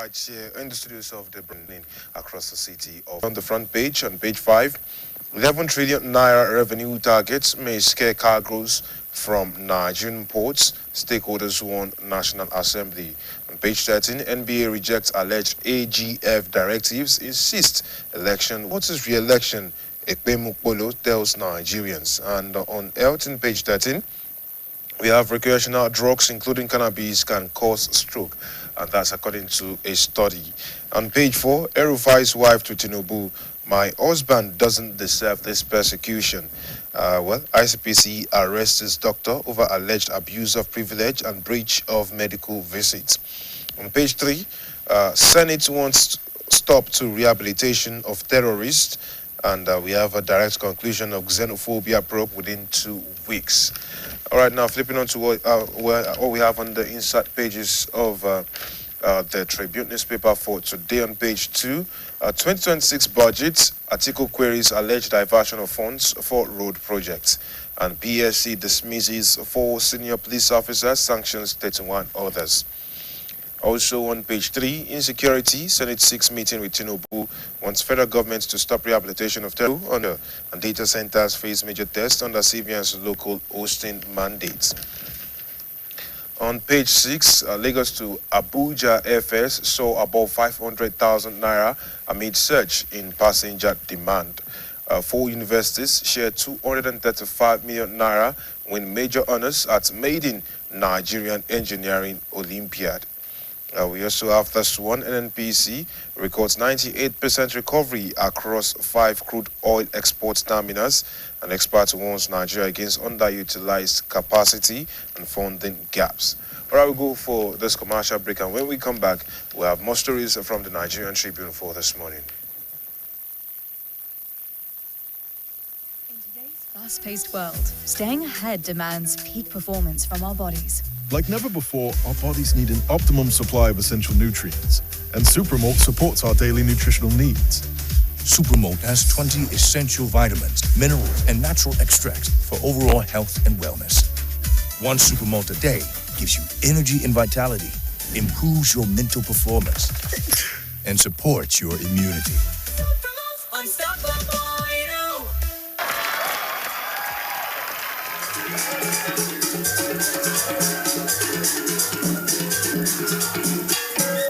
right here in the studios of the Branding across the city. On the front page, on page 5, 11 trillion naira revenue targets may scare cargoes from Nigerian ports. Stakeholders warn National Assembly. On page 13, NBA rejects alleged AGF directives, insists election. What is re-election? Ekpemukpolo tells Nigerians. And on health, in page 13, we have recreational drugs, including cannabis, can cause stroke, and that's according to a study. On page 4, Erufai's wife to Tinubu, my husband doesn't deserve this persecution. ICPC arrests his doctor over alleged abuse of privilege and breach of medical visits. On page 3, Senate wants stop to rehabilitation of terrorists, and we have a direct conclusion of xenophobia probe within 2 weeks. All right, now flipping on to what we have on the inside pages of the Tribune newspaper for today. On page 2, 2026 budget, article queries alleged diversion of funds for road projects, and PSC dismisses 4 senior police officers, sanctions 31 others. Also on page 3, insecurity, Senate 6 meeting with Tinubu wants federal government to stop rehabilitation of terror and data centers face major tests under CBN's local hosting mandates. On page 6, Lagos to Abuja FS saw above 500,000 naira amid surge in passenger demand. 4 universities share 235 million naira win major honors at Maiden Nigerian Engineering Olympiad. We also have this one. NNPC records 98% recovery across 5 crude oil export terminals, and experts warns Nigeria against underutilized capacity and funding gaps. All right, we'll go for this commercial break, and when we come back, we'll have more stories from the Nigerian Tribune for this morning. In today's fast-paced world, staying ahead demands peak performance from our bodies. Like never before, our bodies need an optimum supply of essential nutrients, and Supermalt supports our daily nutritional needs. Supermalt has 20 essential vitamins, minerals, and natural extracts for overall health and wellness. 1 Supermalt a day gives you energy and vitality, improves your mental performance, and supports your immunity.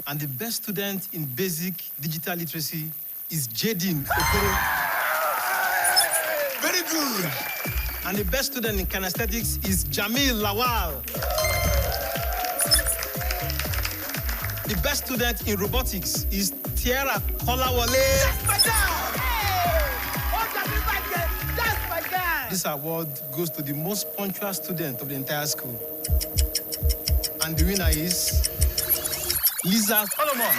And the best student in basic digital literacy is Jadin. Very good. And the best student in kinesthetics is Jamil Lawal. The best student in robotics is Tiara Kolawole. That's my guy! That's my guy! This award goes to the most punctual student of the entire school. And the winner is Lisa Solomon.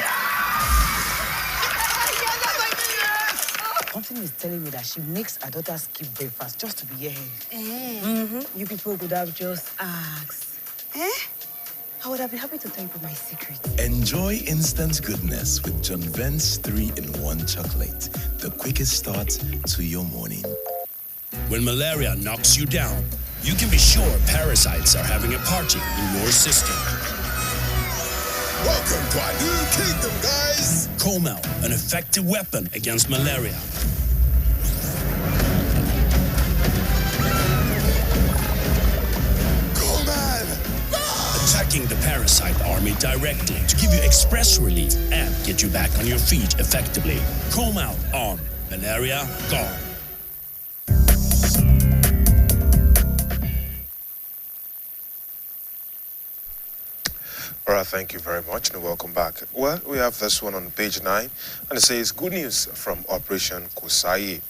Something is telling me that she makes her daughter skip breakfast just to be here. You people could have just asked. I would have been happy to tell you my secret. Enjoy instant goodness with John Vent's 3-in-1 chocolate. The quickest start to your morning. When malaria knocks you down, you can be sure parasites are having a party in your system. Welcome to our new kingdom, guys! Comel, an effective weapon against malaria. Attacking the parasite army directly to give you express relief and get you back on your feet effectively. Comel on. Malaria gone. All right, thank you very much and welcome back. Well, we have this one on page 9, and it says good news from Operation Kosaye,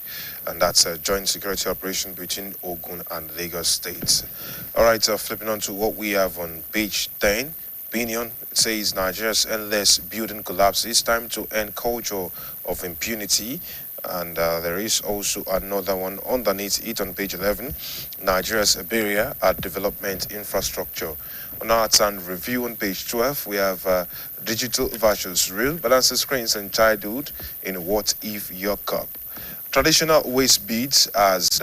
and that's a joint security operation between Ogun and Lagos states. All right, flipping on to what we have on page 10, opinion, it says Nigeria's endless building collapses, time to end culture of impunity. And there is also another one underneath it on page 11, Nigeria's barrier at development infrastructure. On arts and review on page 12, we have digital versus real, balances screens and childhood in What If Your Cup. Traditional waist beads as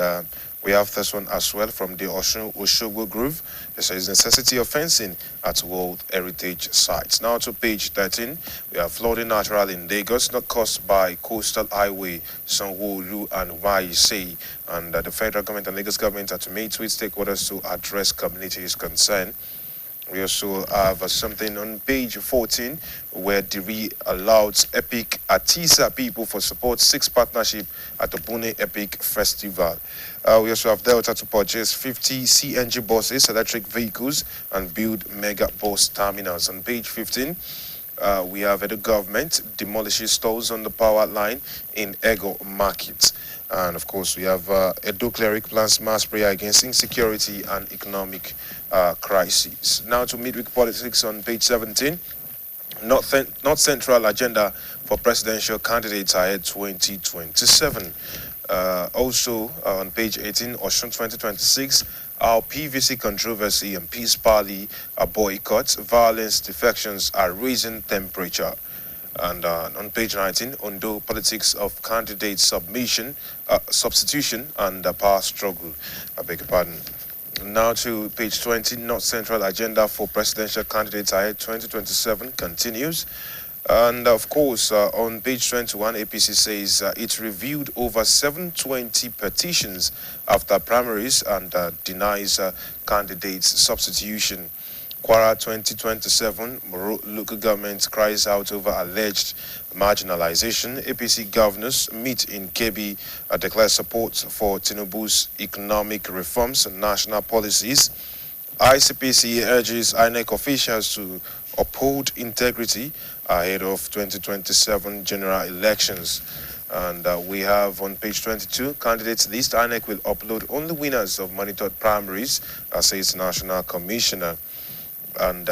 We have this one as well from the Oshogbo Grove. It says necessity of fencing at World Heritage Sites. Now to page 13, we have flooding natural in Lagos, not caused by coastal highway, Sanwo-Olu and Waise. And the federal government and Lagos government are to meet with stakeholders to address communities' concern. We also have something on page 14 where Diri allows Epic Atisa people for support 6 partnership at the Pune Epic Festival. We also have Delta to purchase 50 CNG buses, electric vehicles, and build mega bus terminals. On page 15, we have the government demolishes stalls on the power line in Ego Market. And of course, we have Edo Cleric plans mass prayer against insecurity and economic crises. Now to midweek politics on page 17. North Central agenda for presidential candidates ahead 2027. Also on page 18, Oshun 2026, our PVC controversy and peace parley boycotts, violence defections are raising temperature. And on page 19, Ondo politics of candidate substitution and power struggle. I beg your pardon. Now to page 20, North Central agenda for presidential candidates ahead 2027 continues. And of course, on page 21, APC says it reviewed over 720 petitions after primaries and denies candidates substitution. Kwara 2027, local government cries out over alleged marginalization. APC governors meet in Kebbi, declare support for Tinubu's economic reforms and national policies. ICPC urges INEC officials to uphold integrity ahead of 2027 general elections. And we have on page 22, candidates list. INEC will upload only winners of monitored primaries, says National Commissioner. And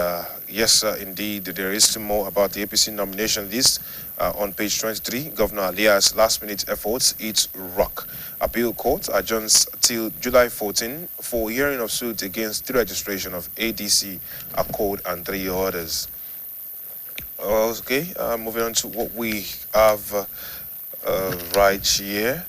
yes, indeed, there is more about the APC nomination list. On page 23, Governor Alia's last-minute efforts eats rock. Appeal court adjourns till July 14 for hearing of suit against the registration of ADC, Accord, and 3 others. Okay, moving on to what we have right here.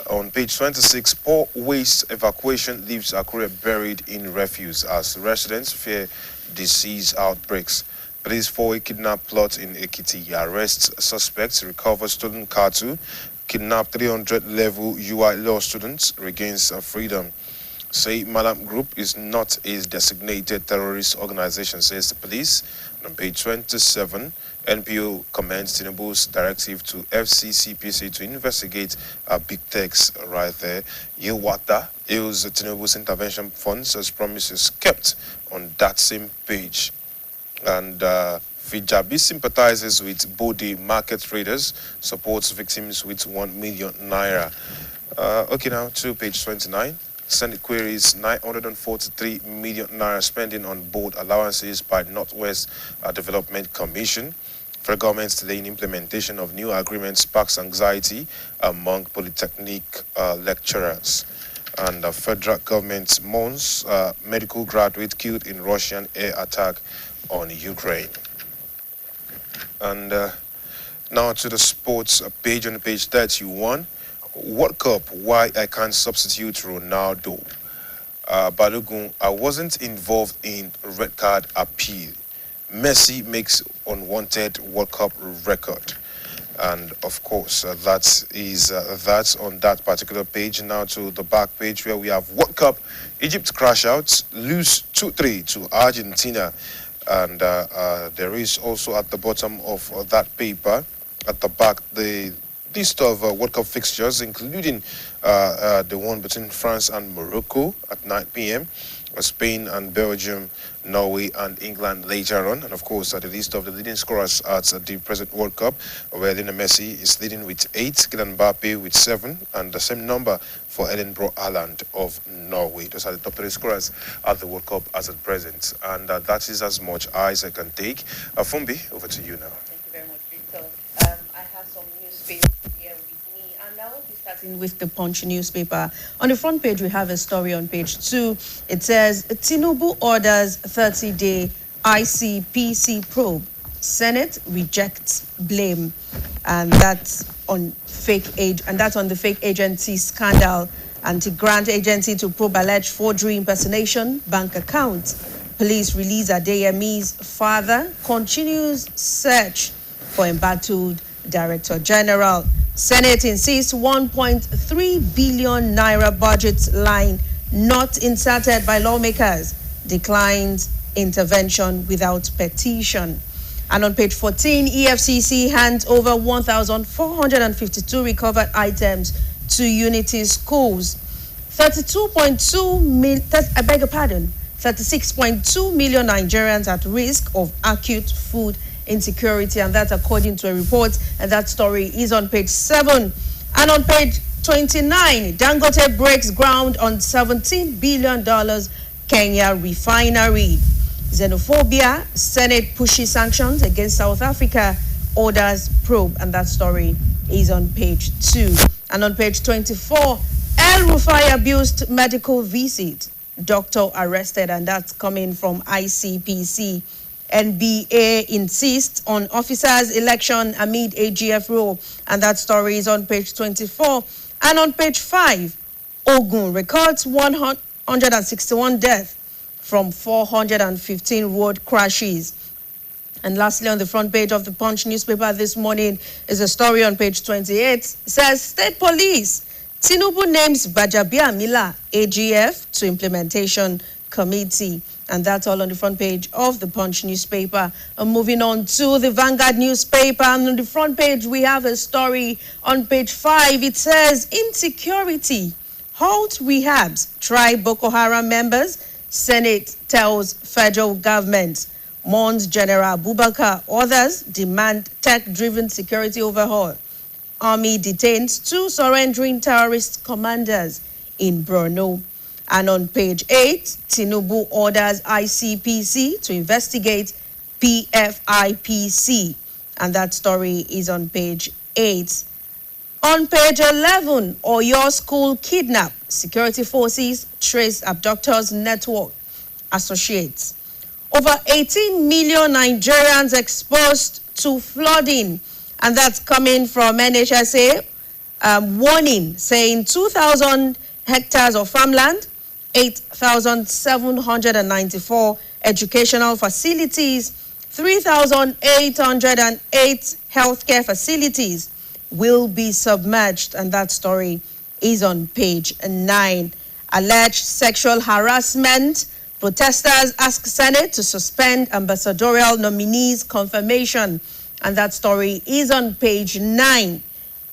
On page 26, poor waste evacuation leaves Akure buried in refuse as residents fear disease outbreaks. Police for a kidnap plot in Ekiti arrests suspects, recovers stolen cattle, kidnap 300 level UI law students, regains freedom. Say Malam Group is not a designated terrorist organization, says the police. And on page 27, NPO commends Tinubu's directive to FCCPC to investigate big techs right there. Yewata hails Tinubu's intervention funds as promises kept on that same page. And Fijabi sympathizes with Bode market traders, supports victims with 1 million naira. Okay, now to page 29. Senate queries 943 million naira spending on board allowances by Northwest Development Commission. Federal government's delaying implementation of new agreements sparks anxiety among polytechnic lecturers. And the federal government mourns medical graduate killed in Russian air attack on Ukraine. And now to the sports page on page 31. World Cup, why I can't substitute Ronaldo. Balogun, I wasn't involved in red card appeal. Messi makes unwanted World Cup record. And of course, that's on that particular page. Now to the back page where we have World Cup. Egypt crash out, lose 2-3 to Argentina. And there is also at the bottom of that paper, at the back, the list of World Cup fixtures, including the one between France and Morocco at 9 p.m., Spain and Belgium, Norway and England later on. And of course, the list of the leading scorers at the present World Cup, where Lionel Messi is leading with 8, Kylian Mbappe with 7, and the same number for Erling Braut Haaland of Norway. Those are the top 3 scorers at the World Cup as at present. And that is as much as I can take. Fumbi, over to you now. Thank you very much, Victor. I have some newspapers here with me, and I will be starting with the Punch newspaper. On the front page, we have a story on page 2. It says, Tinubu orders 30-day ICPC probe. Senate rejects blame. And that on fake age, and that's on the fake agency scandal. Anti-grant agency to probe alleged forgery impersonation bank account. Police release Adeyemi's father. Continues search for embattled Director General. Senate insists 1.3 billion naira budget line not inserted by lawmakers. Declines intervention without petition. And on page 14, EFCC hands over 1,452 recovered items to Unity schools. 36.2 million Nigerians at risk of acute food insecurity, and that's according to a report, and that story is on page 7. And on page 29, Dangote breaks ground on $17 billion Kenya refinery. Xenophobia, Senate pushes sanctions against South Africa, orders probe, and that story is on page 2. And on page 24, El Rufai abused medical visit, doctor arrested, and that's coming from ICPC. NBA insists on officers' election amid AGF rule, and that story is on page 24. And on page 5, Ogun records 161 deaths from 415 road crashes. And lastly, on the front page of the Punch newspaper this morning is a story on page 28. It says, State Police, Tinubu names Bajabiamila AGF to implementation committee. And that's all on the front page of the Punch newspaper. And moving on to the Vanguard newspaper. And on the front page, we have a story on page 5. It says, insecurity, halt rehabs, try Boko Haram members. Senate tells federal government. Mourns General Abubakar. Others demand tech-driven security overhaul. Army detains 2 surrendering terrorist commanders in Borno. And on page 8, Tinubu orders ICPC to investigate PFIPC. And that story is on page 8. On page 11, Oyo school kidnap. Security forces trace abductors network. Associates. Over 18 million Nigerians exposed to flooding. And that's coming from NHSA. Warning saying 2,000 hectares of farmland, 8,794 educational facilities, 3,808 healthcare facilities will be submerged. And that story is on page 9. Alleged sexual harassment. Protesters ask Senate to suspend ambassadorial nominees' confirmation. And that story is on page 9.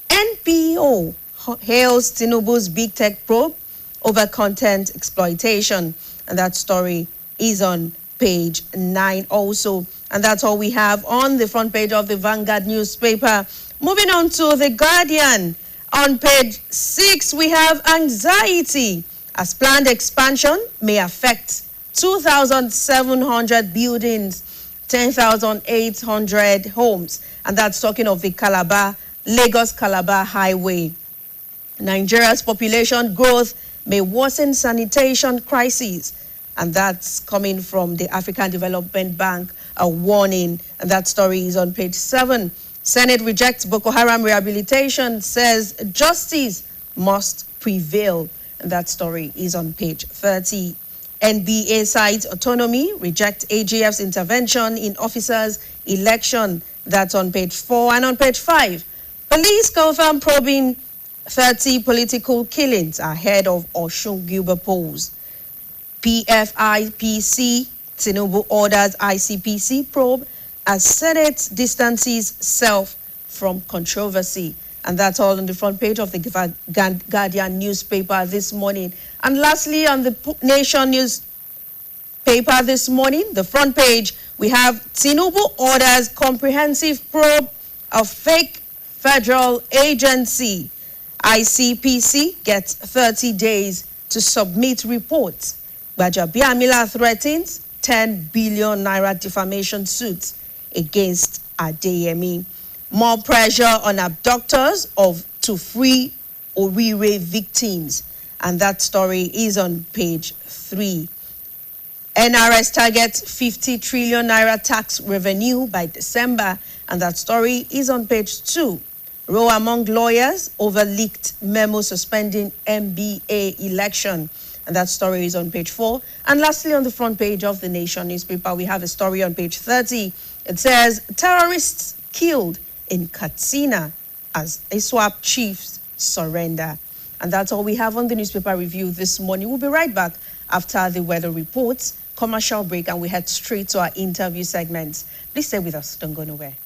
NPO hails Tinubu's big tech probe over content exploitation. And that story is on page 9 also. And that's all we have on the front page of the Vanguard newspaper. Moving on to The Guardian. On page 6, we have anxiety as planned expansion may affect 2,700 buildings, 10,800 homes. And that's talking of the Lagos-Calabar highway. Nigeria's population growth may worsen sanitation crisis. And that's coming from the African Development Bank, a warning. And that story is on page 7. Senate rejects Boko Haram rehabilitation, says justice must prevail. And that story is on page 30. NBA cites autonomy, reject AGF's intervention in officers' election. That's on page 4. And on page 5, police confirm probing 30 political killings ahead of Osun Gilbert polls. PFIPC, Tinubu orders ICPC probe as Senate distances self from controversy. And that's all on the front page of the Guardian newspaper this morning. And lastly, on the Nation newspaper this morning, the front page, we have Tinubu orders comprehensive probe of fake federal agency. ICPC gets 30 days to submit reports. Bajabiamila threatens 10 billion naira defamation suits against Adeyemi. More pressure on abductors to free Orire victims. And that story is on page 3. NRS targets 50 trillion naira tax revenue by December. And that story is on page 2. Row among lawyers over leaked memo suspending MBA election. And that story is on page 4. And lastly, on the front page of the Nation newspaper, we have a story on page 30. It says, terrorists killed in Katsina as ISWAP chiefs surrender. And that's all we have on the newspaper review this morning. We'll be right back after the weather reports, commercial break, and we head straight to our interview segments. Please stay with us. Don't go nowhere.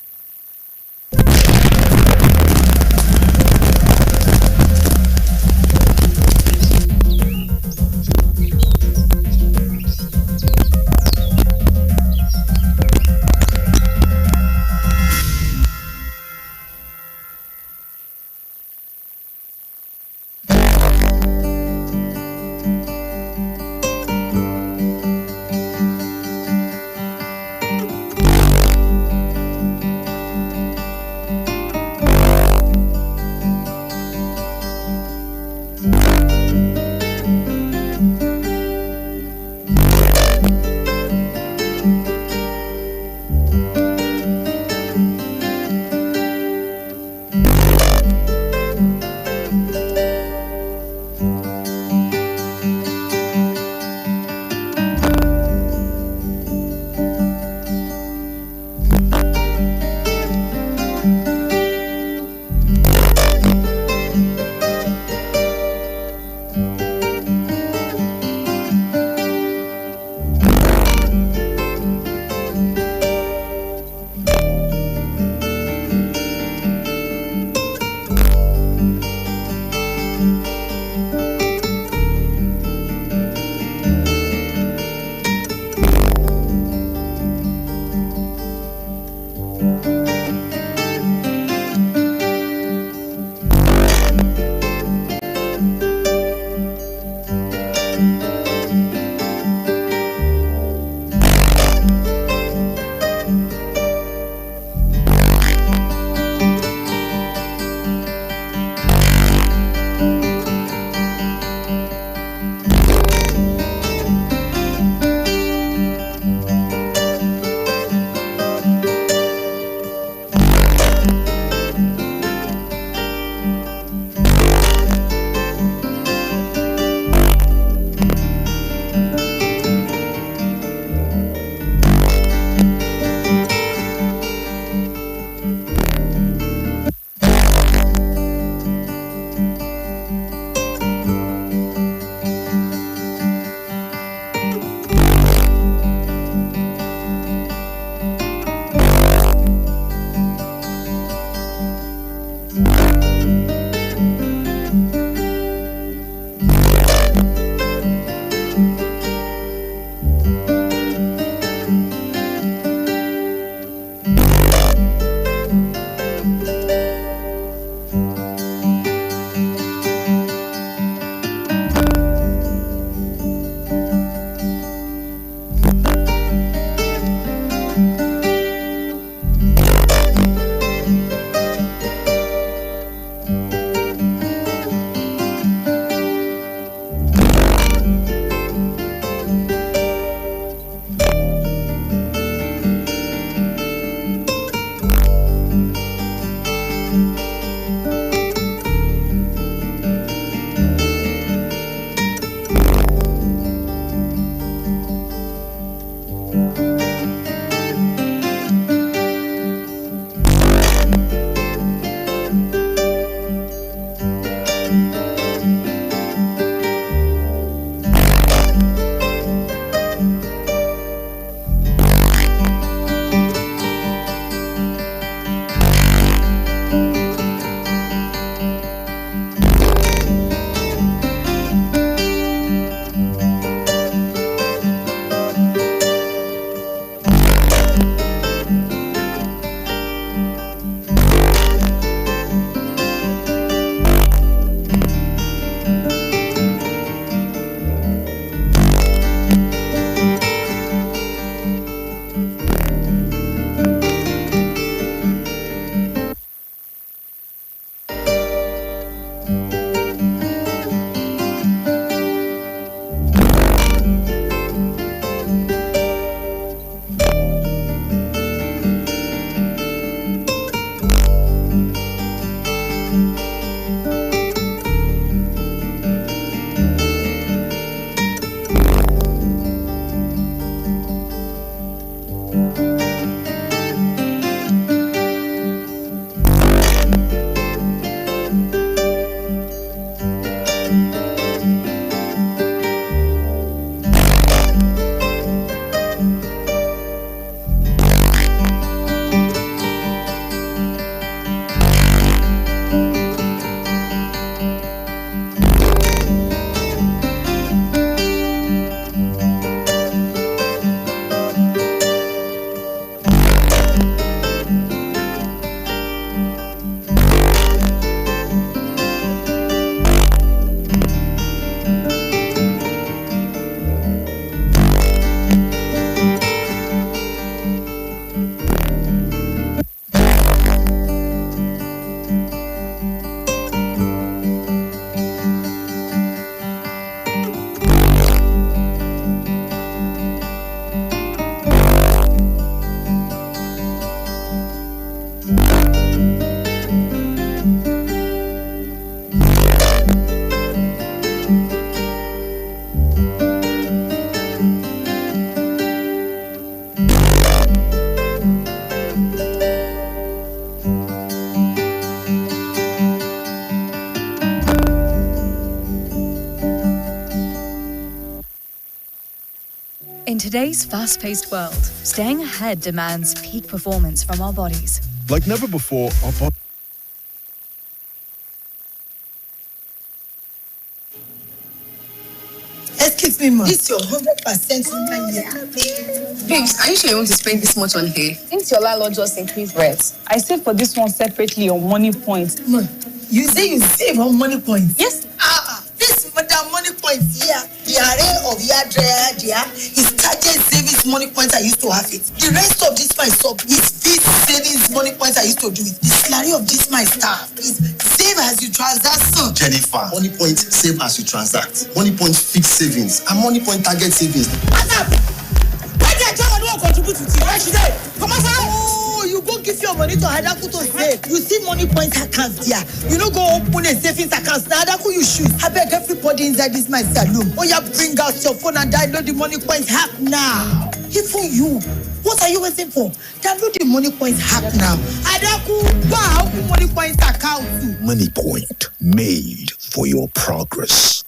today's fast-paced world, staying ahead demands peak performance from our bodies. Like never before, our body. Excuse me, ma. This is your 100% human hair. Babes, are you sure you want to spend this much on hair? Since your landlord just increased rent, I saved for this one separately on money points. Ma, you say you save on money points? Yes. This madam money points here, the array of hair dryer there is target savings money points I used to have it. The rest of this my sub is this savings money points I used to do it. The salary of this my staff is save as you transact. Jennifer, money point save as you transact. Money point fixed savings and money point target savings. What's up? Why did I don't contribute to you? Why should I? Come on, oh, you go give your money to Hadaku to save. You see money point accounts there. You don't go open a savings account. Now Hadaku you shoot. I beg everybody inside this my saloon. Oh, yeah, bring out your phone and download the money points hack now. Even you. What are you waiting for? Download the money points hack now. Hadaku, wow, open money points account too. Money point made for your progress.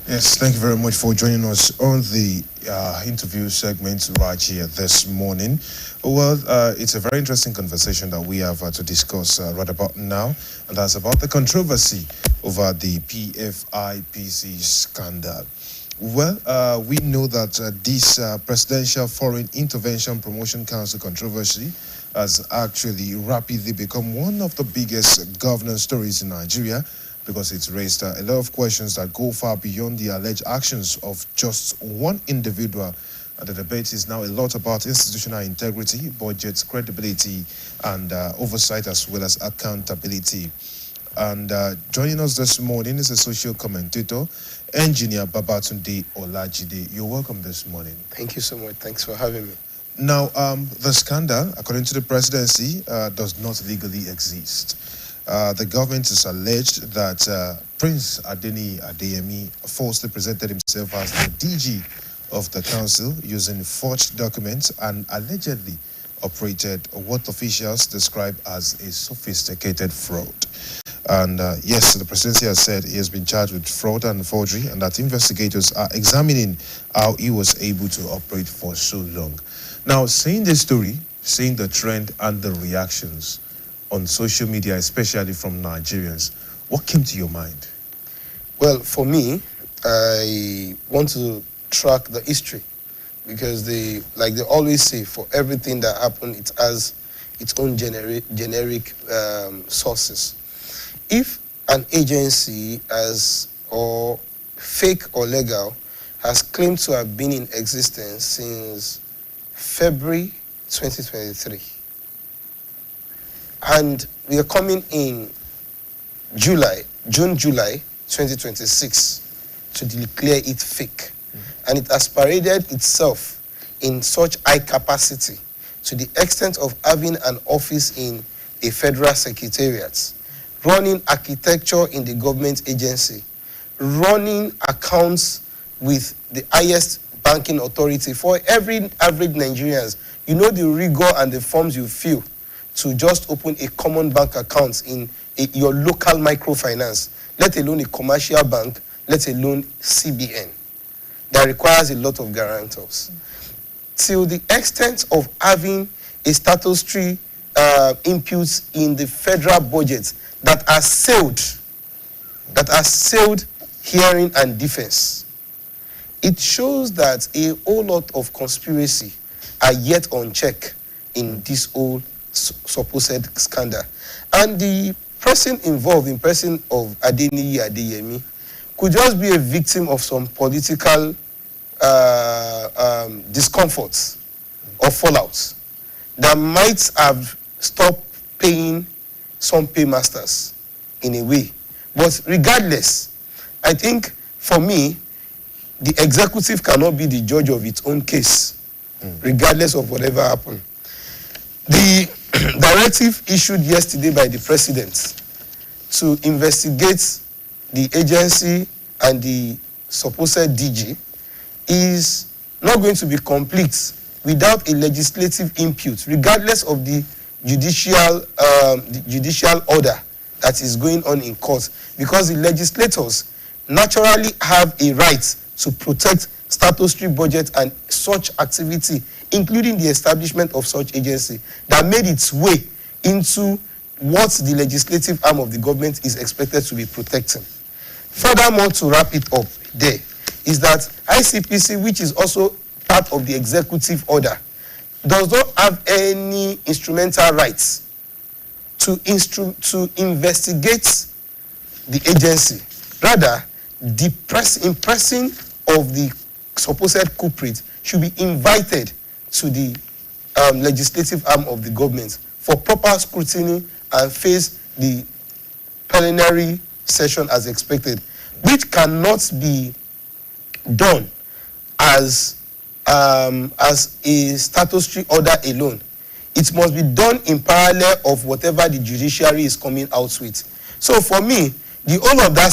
Yes, thank you very much for joining us on the interview segment right here this morning. Well, it's a very interesting conversation that we have to discuss right about now, and that's about the controversy over the PFIPC scandal. Well, we know that this Presidential Foreign Intervention Promotion Council controversy has actually rapidly become one of the biggest governance stories in Nigeria, because it's raised a lot of questions that go far beyond the alleged actions of just one individual. The debate is now a lot about institutional integrity, budget credibility, and oversight, as well as accountability. And joining us this morning is a social commentator, Engineer Babatunde Olajide. You're welcome this morning. Thank you so much. Thanks for having me. Now, the scandal, according to the presidency, does not legally exist. The government has alleged that Prince Adeni Adeyemi falsely presented himself as the DG of the council using forged documents and allegedly operated what officials describe as a sophisticated fraud. And yes, the presidency has said he has been charged with fraud and forgery, and that investigators are examining how he was able to operate for so long. Now, seeing this story, seeing the trend and the reactions on social media, especially from Nigerians, what came to your mind? Well, for me, I want to track the history because like they always say, for everything that happened, it has its own generic sources. If an agency or fake or legal has claimed to have been in existence since February 2023, and we are coming in June, July 2026 to declare it fake, and it has paraded itself in such high capacity to the extent of having an office in a federal secretariat, running architecture in the government agency, running accounts with the highest banking authority. For every average Nigerians, you know the rigor and the forms you fill to just open a common bank account in your local microfinance, let alone a commercial bank, let alone CBN. That requires a lot of guarantors. Till the extent of having a statutory inputs in the federal budget that are sailed hearing and defense. It shows that a whole lot of conspiracy are yet on check in this whole supposed scandal. And the person involved, in person of Adeniyi Adeyemi, could just be a victim of some political discomforts or fallouts that might have stopped paying some paymasters in a way. But regardless, I think for me, the executive cannot be the judge of its own case, regardless of whatever happened. The directive issued yesterday by the president to investigate the agency and the supposed DG is not going to be complete without a legislative input, regardless of the judicial order that is going on in court, because the legislators naturally have a right to protect statutory budget and such activity, including the establishment of such agency that made its way into what the legislative arm of the government is expected to be protecting. Furthermore, to wrap it up there, is that ICPC, which is also part of the executive order, does not have any instrumental rights to investigate the agency. Rather, the impressing of the supposed culprit should be invited to the legislative arm of the government for proper scrutiny and face the plenary session as expected, which cannot be done as a statutory order alone. It must be done in parallel of whatever the judiciary is coming out with. So for me, the whole of that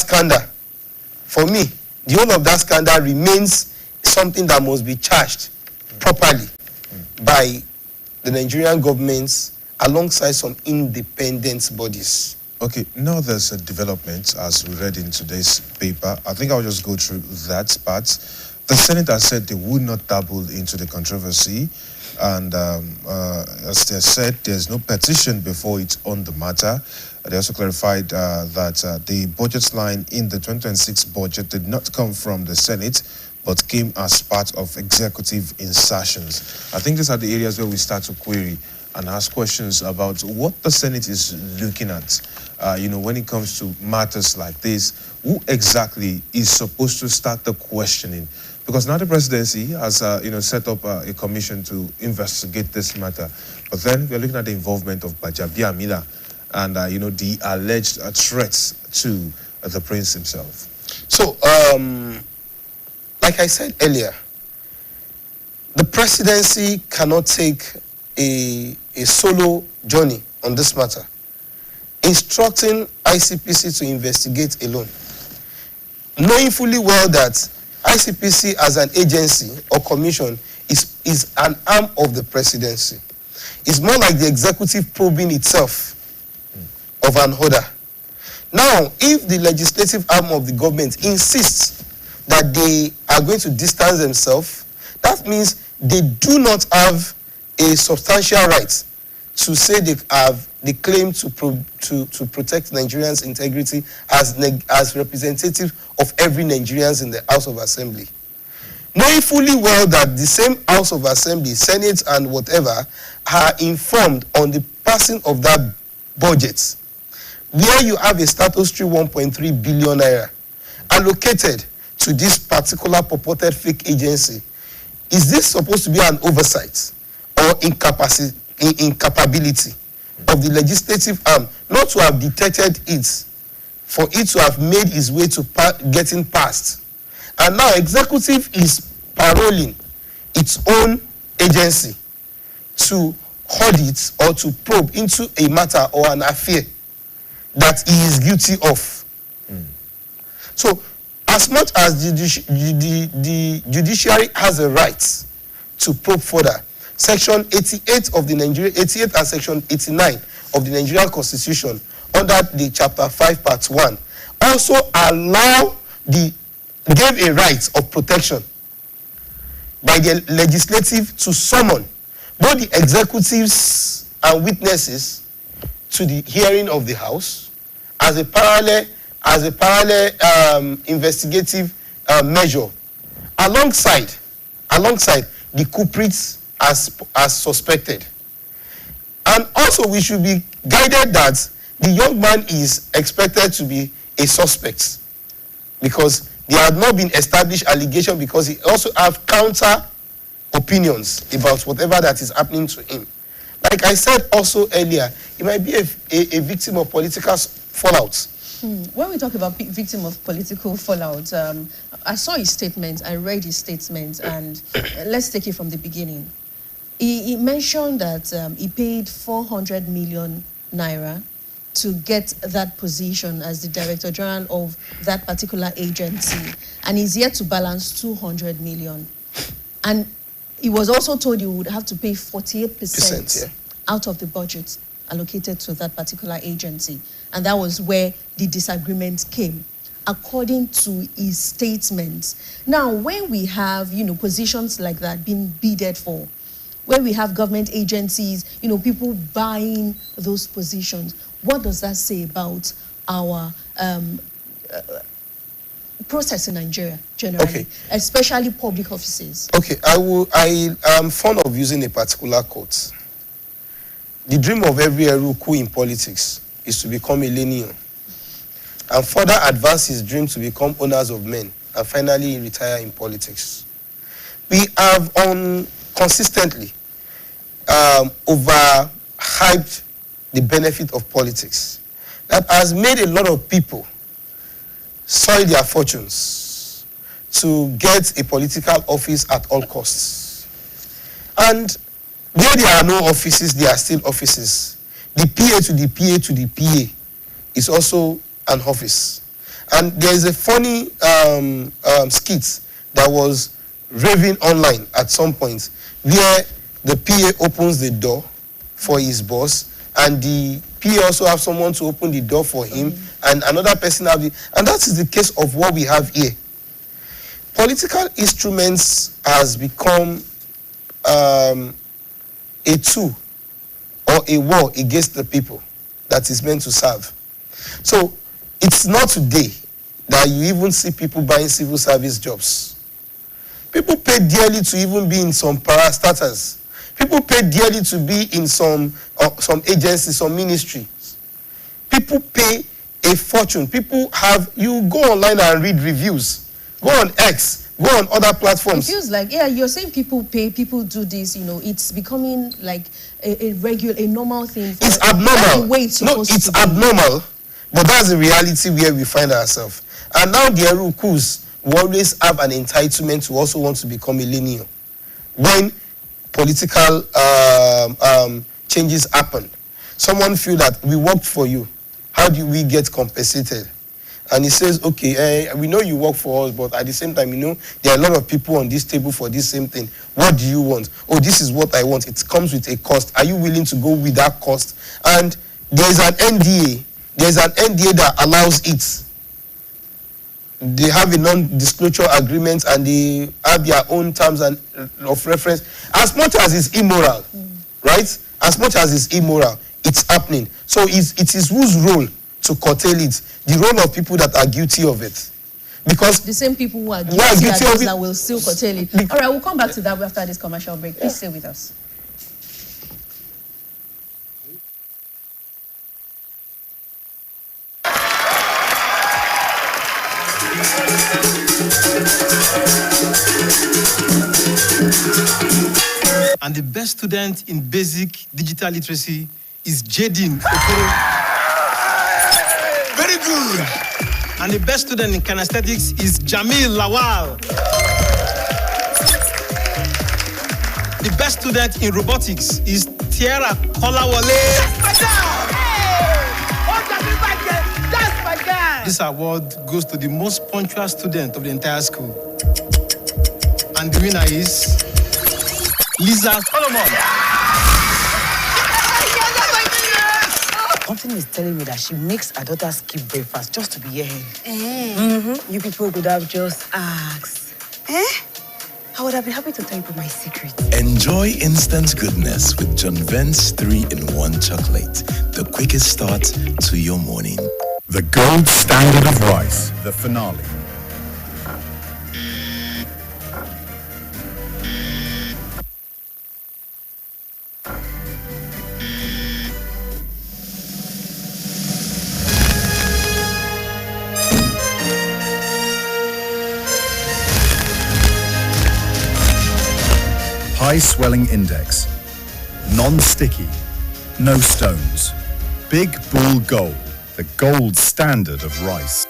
scandal remains something that must be charged properly by the Nigerian government alongside some independent bodies. Okay, now there's a development as we read in today's paper. I think I'll just go through that part. The Senate has said they would not dabble into the controversy, and as they said, there's no petition before it on the matter. They also clarified that the budget line in the 2026 budget did not come from the Senate, but came as part of executive insertions. I think these are the areas where we start to query and ask questions about what the Senate is looking at. When it comes to matters like this, who exactly is supposed to start the questioning? Because now the presidency has, set up a commission to investigate this matter. But then we're looking at the involvement of Gbajabiamila and, the alleged threats to the prince himself. So, like I said earlier, the presidency cannot take a solo journey on this matter. Instructing ICPC to investigate alone knowing fully well that ICPC as an agency or commission is an arm of the presidency. It's more like the executive probing itself of an order. Now, if the legislative arm of the government insists that they are going to distance themselves, that means they do not have a substantial right to say they claim to protect Nigerians' integrity as representative of every Nigerians in the House of Assembly. Knowing fully well that the same House of Assembly, Senate and whatever are informed on the passing of that budget, where you have a statutory 1.3 billion naira allocated to this particular purported fake agency, is this supposed to be an oversight or incapability of the legislative arm not to have detected it, for it to have made its way to getting passed? And now executive is paroling its own agency to audit or to probe into a matter or an affair that he is guilty of. So, as much as the judiciary has a right to probe further, Section 88 of the Nigeria, 88 and Section 89 of the Nigerian Constitution, under the Chapter 5, Part 1, also gave a right of protection by the legislative to summon both the executives and witnesses to the hearing of the House as a parallel investigative measure, alongside the culprits as suspected. And also we should be guided that the young man is expected to be a suspect, because there had not been established allegation, because he also have counter opinions about whatever that is happening to him. Like I said also earlier, he might be a victim of political fallout. When we talk about victim of political fallout, I saw his statement, I read his statement, and let's take it from the beginning. He mentioned that he paid 400 million naira to get that position as the Director General of that particular agency, and he's yet to balance 200 million. And he was also told he would have to pay 48% out of the budget allocated to that particular agency. And that was where the disagreement came, according to his statements. Now, when we have, positions like that being bidded for, where we have government agencies, people buying those positions, what does that say about our process in Nigeria generally, especially public offices? Okay, I am fond of using a particular quote. The dream of every Eruku in politics is to become a lenient and further advance his dream to become owners of men and finally retire in politics. We have consistently overhyped the benefit of politics that has made a lot of people soil their fortunes to get a political office at all costs. And where there are no offices, there are still offices. The PA to the PA to the PA is also an office. And there is a funny skit that was raving online at some point, where the PA opens the door for his boss, and the PA also have someone to open the door for him, and another person have the, and that is the case of what we have here. Political instruments has become a tool or a war against the people that is meant to serve. So it's not today that you even see people buying civil service jobs. People pay dearly to even be in some parastatals. People pay dearly to be in some agencies, some ministries. People pay a fortune. People have, you go online and read reviews. Go on X, go on other platforms. It feels like, you're saying people pay, people do this, it's becoming like a normal thing. It's abnormal. The way it's supposed it's to be. abnormal, but that's the reality where we find ourselves. And now the Erukus will always have an entitlement to also want to become a linear. When political changes happen, someone feel that we worked for you. How do we get compensated? and he says, okay, we know you work for us, but at the same time, there are a lot of people on this table for this same thing. What do you want? Oh, this is what I want. It comes with a cost. Are you willing to go with that cost? And there's an NDA. There's an NDA that allows it. They have a non-disclosure agreement and they have their own terms and of reference. As much as it's immoral, right? As much as it's immoral, it's happening. So it is whose role to curtail it? The role of people that are guilty of it. Because the same people who are guilty of it that will still curtail it. All right, we'll come back to that after this commercial break. Please stay with us. And the best student in basic digital literacy is Jadin. Very good. And the best student in kinesthetics is Jamil Lawal. The best student in robotics is Tiara Kolawole. This award goes to the most punctual student of the entire school. And the winner is Lisa Solomon. Something is telling me that she makes her daughter skip breakfast just to be here. You people could have just asked. I would have been happy to tell you my secret. Enjoy instant goodness with John Vence 3-in-1 chocolate. The quickest start to your morning. The gold standard of rice, the finale. High swelling index, non-sticky, no stones. Big Bull Gold, the gold standard of rice.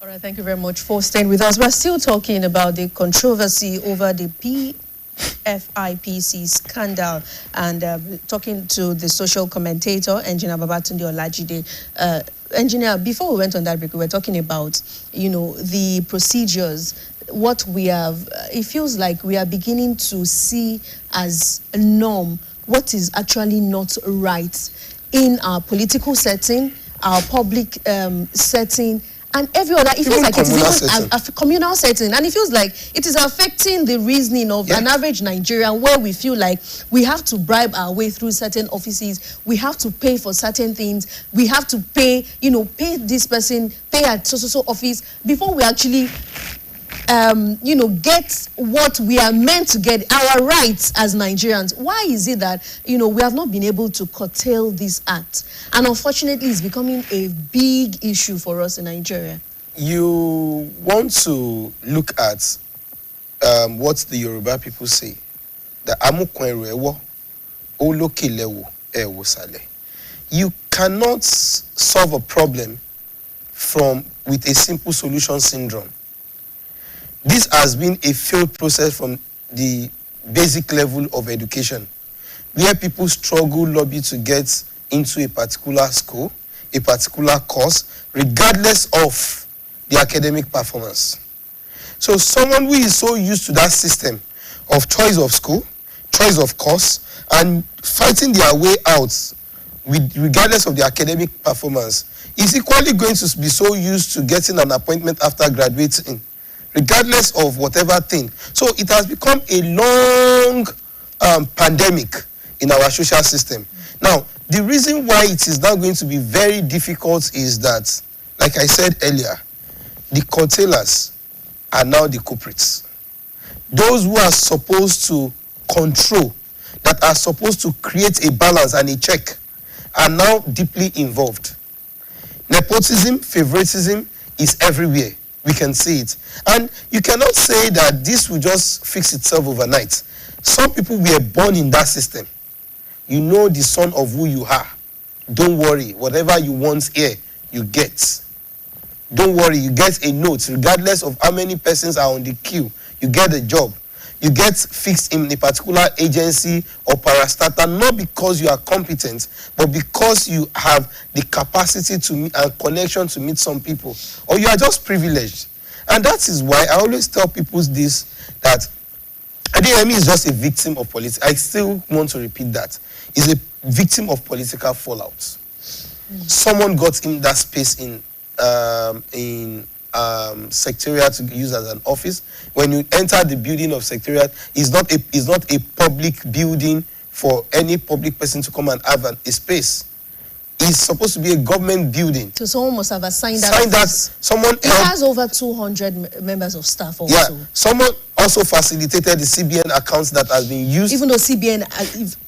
All right, thank you very much for staying with us. We're still talking about the controversy over the FIPC scandal and talking to the social commentator, Engineer Babatunde Olajide. Engineer, before we went on that break, we were talking about, the procedures, what we have. It feels like we are beginning to see as a norm what is actually not right in our political setting, our public setting, and every other. It feels like it is even a communal setting, and it feels like it is affecting the reasoning of an average Nigerian, where we feel like we have to bribe our way through certain offices, we have to pay for certain things, we have to pay, pay this person, pay at so office before we actually get what we are meant to get, our rights as Nigerians. Why is it that, we have not been able to curtail this act? And unfortunately, it's becoming a big issue for us in Nigeria. You want to look at what the Yoruba people say. You cannot solve a problem with a simple solution syndrome. This has been a failed process from the basic level of education, where people struggle, lobby to get into a particular school, a particular course, regardless of the academic performance. So someone who is so used to that system of choice of school, choice of course, and fighting their way out regardless of the academic performance, is equally going to be so used to getting an appointment after graduating, regardless of whatever thing. So it has become a long pandemic in our social system. Now, the reason why it is now going to be very difficult is that, like I said earlier, the curtailers are now the culprits. Those who are supposed to control, that are supposed to create a balance and a check, are now deeply involved. Nepotism, favoritism is everywhere. We can see it. And you cannot say that this will just fix itself overnight. Some people were born in that system. You know the son of who you are. Don't worry. Whatever you want here, you get. Don't worry. You get a note. Regardless of how many persons are on the queue, you get a job. you get fixed in a particular agency or parastatal, not because you are competent, but because you have the capacity to meet and connection to meet some people, or you are just privileged. And that is why I always tell people this, that Adeyemi is just a victim of politics. I still want to repeat that. He's a victim of political fallout. Someone got him that space in secretariat to use as an office. When you enter the building of secretariat, it's not a public building for any public person to come and have a space. It's supposed to be a government building. So someone must have assigned that. Someone it has over 200 members of staff also. Yeah, someone also facilitated the CBN accounts that has been used. Even though CBN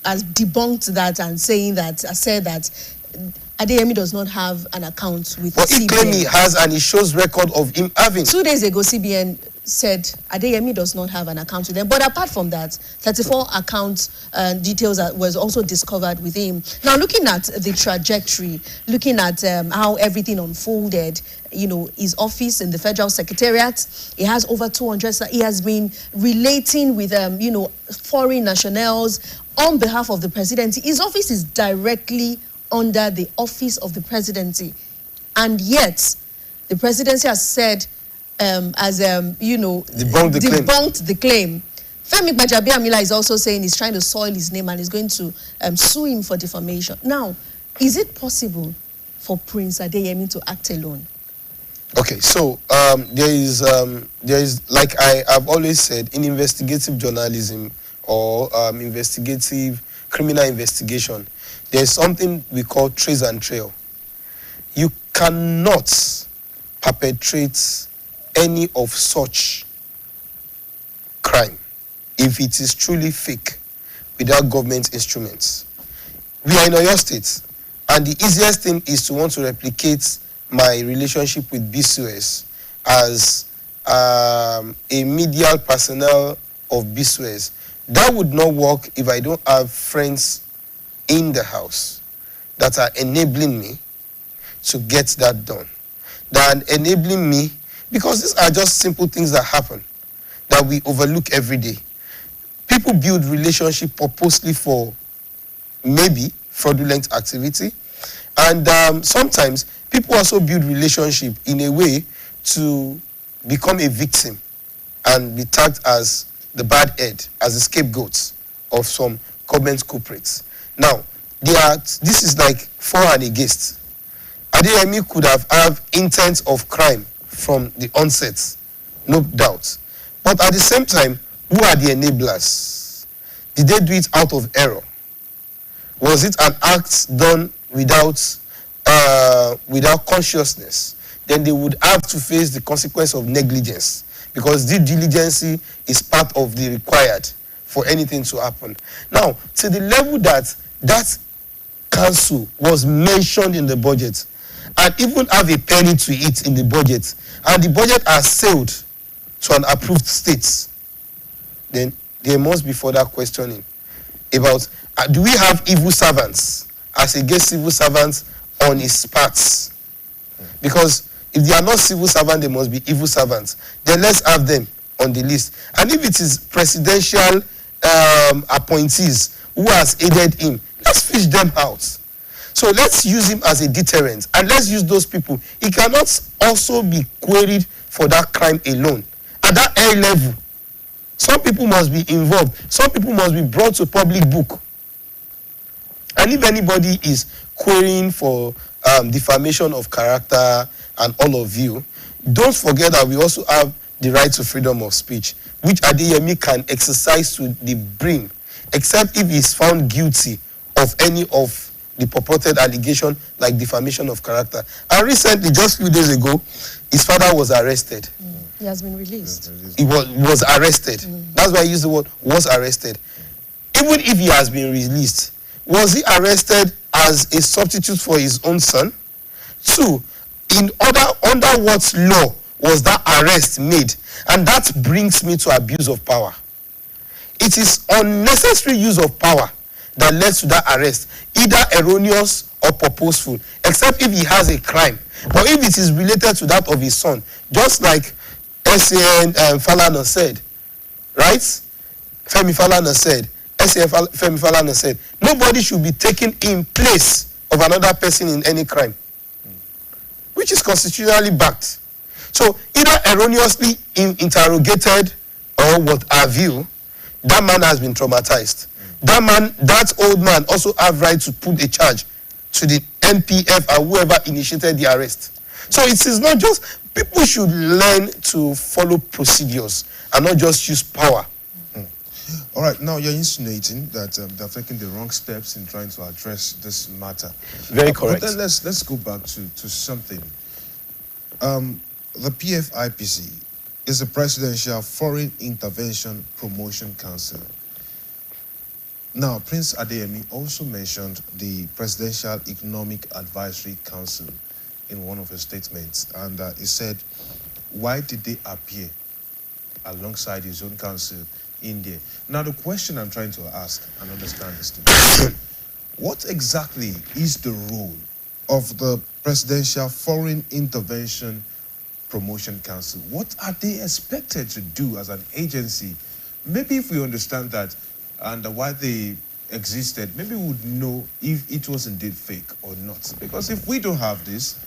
has debunked that and said that Adeyemi does not have an account with but CBN. He claims he has, and he shows record of him having. 2 days ago, CBN said Adeyemi does not have an account with them. But apart from that, 34 account details was also discovered with him. Now, looking at the trajectory, looking at how everything unfolded, his office in the Federal Secretariat, he has over 200. He has been relating with, foreign nationals on behalf of the presidency. His office is directly under the office of the presidency, and yet the presidency has said, debunked the claim. Femi Gbajabiamila is also saying he's trying to soil his name and is going to sue him for defamation. Now, is it possible for Prince Adeyemi to act alone? Okay, so there is, like I have always said, in investigative journalism or investigative criminal investigation, there is something we call trace and trail. You cannot perpetrate any of such crime if it is truly fake without government instruments. We are in Oyo State, and the easiest thing is to want to replicate my relationship with BCOS as a medial personnel of BCOS. That would not work if I don't have friends in the house that are enabling me to get that done. That are enabling me, because these are just simple things that happen that we overlook every day. People build relationship purposely for maybe fraudulent activity, and sometimes people also build relationship in a way to become a victim and be tagged as the bad egg, as the scapegoats of some government culprits. Now, this is like for and against. Adeyemi could have intent of crime from the onset, no doubt. But at the same time, who are the enablers? Did they do it out of error? Was it an act done without consciousness? Then they would have to face the consequence of negligence, because due diligence is part of the required for anything to happen. Now, to the level that council was mentioned in the budget, and even have a penny to it in the budget, and the budget has sailed to an approved state, then there must be further questioning about, do we have evil servants as against civil servants on his parts? Because if they are not civil servants, they must be evil servants. Then let's have them on the list. And if it is presidential appointees who has aided him, let's fish them out. So let's use him as a deterrent, and let's use those people. He cannot also be queried for that crime alone. At that high level, some people must be involved. Some people must be brought to public book. And if anybody is querying for defamation of character and all of you, don't forget that we also have the right to freedom of speech, which Adeyemi can exercise to the brim, except if he is found guilty of any of the purported allegation like defamation of character. And recently, just a few days ago, his father was arrested. He has been released. He was arrested. That's why I use the word was arrested. Even if he has been released, was he arrested as a substitute for his own son? Two, under what law was that arrest made? And that brings me to abuse of power. It is unnecessary use of power that led to that arrest, either erroneous or purposeful, except if he has a crime. But if it is related to that of his son, just like SAN Falana said, right? Femi Falana said, SAF Femi Falana said, nobody should be taken in place of another person in any crime, which is constitutionally backed. So either erroneously interrogated or what have you, that man has been traumatized. That old man also have right to put a charge to the NPF or whoever initiated the arrest. So it is not just, people should learn to follow procedures and not just use power. All right, now you're insinuating that they're taking the wrong steps in trying to address this matter. Very correct. But then let's go back to something. The PFIPC is a Presidential Foreign Intervention Promotion Council. Now, Prince Adeyemi also mentioned the Presidential Economic Advisory Council in one of his statements, and he said, why did they appear alongside his own council in there? Now, the question I'm trying to ask and understand is to what exactly is the role of the Presidential Foreign Intervention Promotion Council? What are they expected to do as an agency? Maybe if we understand that and why they existed, maybe we would know if it was indeed fake or not. Because if we don't have this,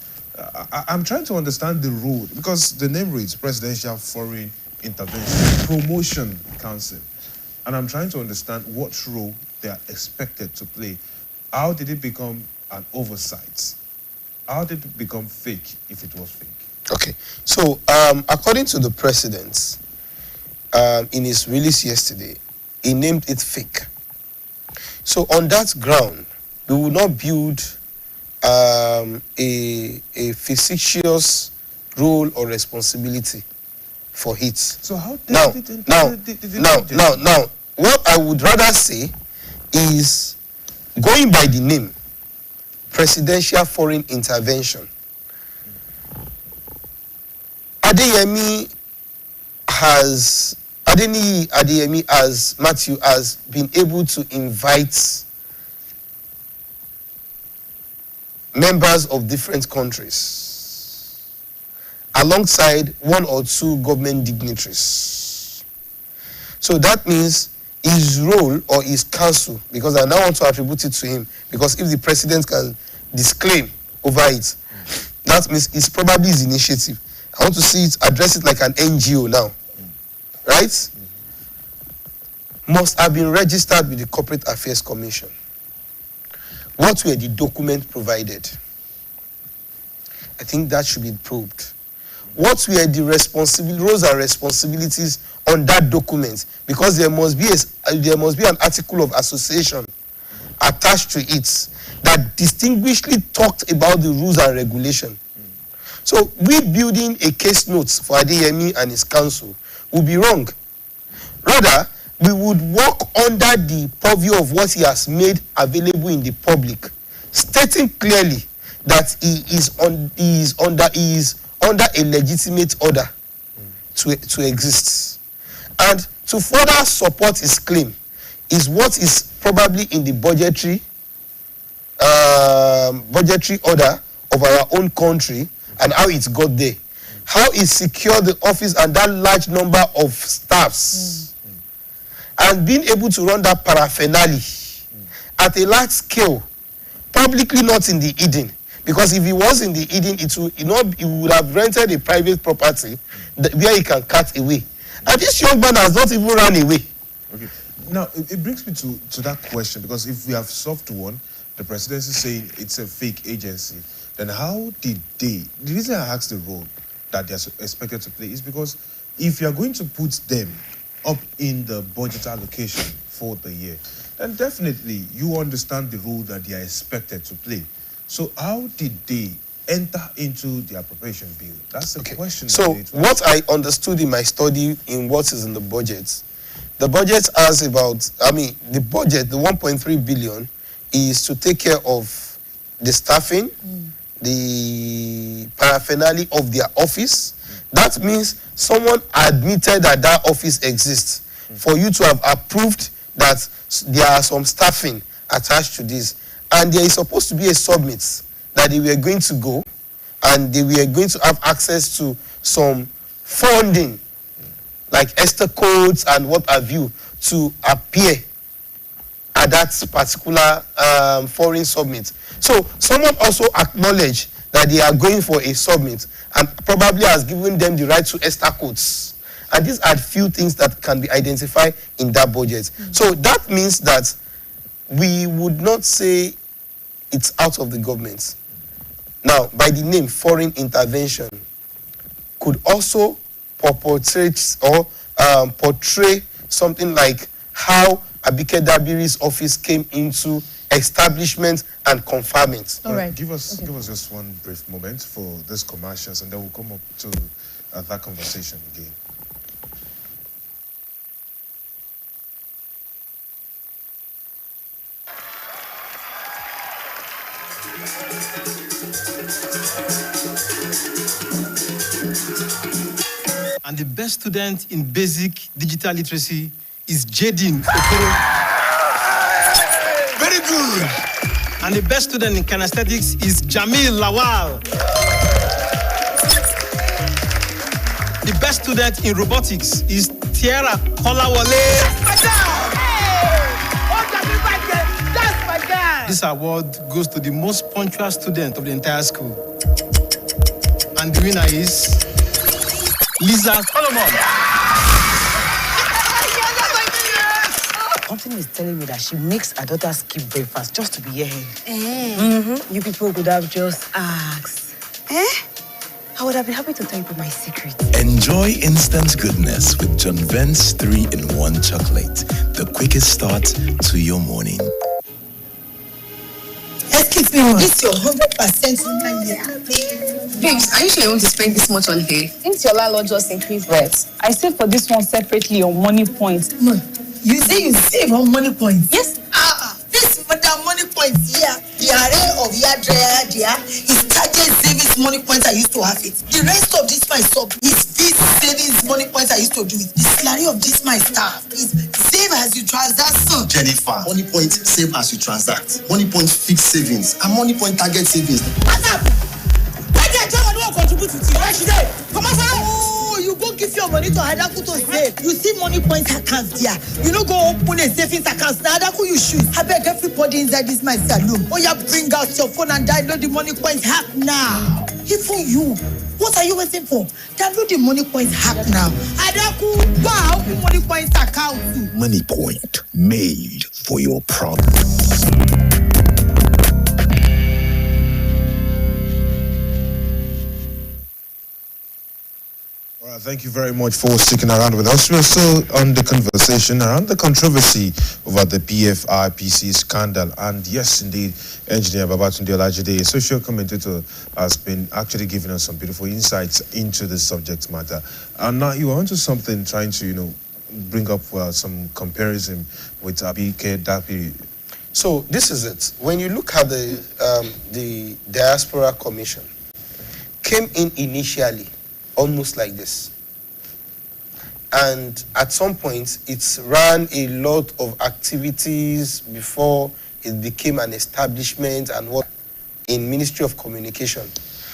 I'm trying to understand the role, because the name reads Presidential Foreign Intervention Promotion Council. And I'm trying to understand what role they are expected to play. How did it become an oversight? How did it become fake if it was fake? Okay, so according to the president, in his release yesterday, he named it fake. So on that ground, we will not build a fictitious role or responsibility for it. So how did now, what I would rather say is, going by the name, Presidential Foreign Intervention, Adeyemi as Matthew has been able to invite members of different countries alongside one or two government dignitaries. So that means his role or his council, because I now want to attribute it to him, because if the president can disclaim over it, that means it's probably his initiative. I want to see it, address it like an NGO now, right? Must have been registered with the Corporate Affairs Commission. What were the documents provided? I think that should be probed. What were the roles and responsibilities on that document? Because there must be an article of association attached to it that distinguishingly talked about the rules and regulation. So we building a case notes for Adeyemi and his council would be wrong. Rather, we would work under the purview of what he has made available in the public, stating clearly that he is under a legitimate order to exist. And to further support his claim is what is probably in the budgetary order of our own country and how it got there. How it secured the office and that large number of staffs. And being able to run that paraphernalia at a large scale, publicly not in the Eden. Because if he was in the Eden, he would have rented a private property where he can cut away. And this young man has not even run away. Okay. Now, it brings me to that question, because if we have solved one, the presidency saying it's a fake agency, then how did the reason I asked the role that they're expected to play is because if you're going to put them up in the budget allocation for the year, then definitely you understand the role that they are expected to play. So how did they enter into the appropriation bill? That's the question. So what I understood in my study in what is in the budget has about, the budget, the 1.3 billion is to take care of the staffing, the paraphernalia of their office. That means someone admitted that office exists for you to have approved that there are some staffing attached to this. And there is supposed to be a submit that they were going to go and they were going to have access to some funding like Esther codes and what have you to appear at that particular foreign summit. So someone also acknowledged that they are going for a summit and probably has given them the right to Esther codes. And these are few things that can be identified in that budget. So that means that we would not say it's out of the government. Now, by the name foreign intervention, could also perpetrate or portray something like how Abike Dabiri's office came into establishment and confinement. All right. Give us just one brief moment for this commercials, and then we'll come up to that conversation again. And the best student in basic digital literacy is Jadin Okoro. Very good. And the best student in kinesthetics is Jamil Lawal. The best student in robotics is Tiara Kolawole. That's my guy. This award goes to the most punctual student of the entire school. And the winner is Lisa Solomon. Something is telling me that she makes her daughter skip breakfast just to be here. You people could have just asked. I would have been happy to tell you my secret. Enjoy instant goodness with John Vence 3-in-1 chocolate. The quickest start to your morning. Excuse me, it's your 100% Babes, are you sure you want to spend this much on hair? Didn't your landlord just increase rent? I saved for this one separately on money points. No, you say you save on money points? Yes. This madam money points here, the array of your dryer there is target savings money points I used to have it. The rest of this my sub is this savings money points I used to do it. The salary of this my staff is save as you transact. Jennifer, money point save as you transact. Money point fixed savings and money point target savings. What's up? I can't tell what you contribute to tea. Right today. Come on, oh, you go give your money to Hadaku to save. You see money points accounts there. You know go open a savings account. Now Hadaku you shoot. I beg everybody inside this my saloon. Oh, yeah, bring out your phone and download the money points hack now. Even you. What are you waiting for? Download the money points hack now. Hadaku, wow, open money points account. Money Point, made for your problems. Thank you very much for sticking around with us. We're still on the conversation around the controversy over the PFIPC scandal. And yes, indeed, Engineer Babatunde Olajide, a social commentator, has been actually giving us some beautiful insights into the subject matter. And now you are onto something, trying to, bring up some comparison with Abike Dabiri. So this is it. When you look at the Diaspora Commission, came in initially almost like this. And at some point, it ran a lot of activities before it became an establishment and what in Ministry of Communication.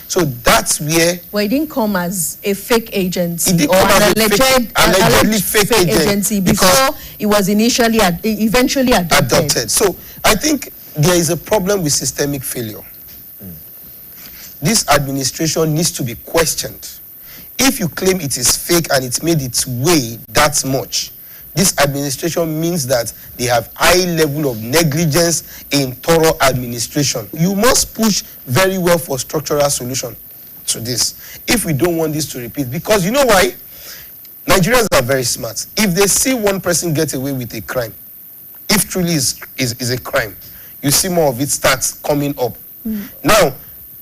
So that's where... Well, it didn't come as a fake agency. It did or come as an allegedly fake agency before it was eventually adopted. So I think there is a problem with systemic failure. This administration needs to be questioned. If you claim it is fake and it's made its way that much, this administration means that they have high level of negligence in thorough administration. You must push very well for structural solution to this if we don't want this to repeat. Because you know why? Nigerians are very smart. If they see one person get away with a crime, if truly is a crime, you see more of it starts coming up. Now,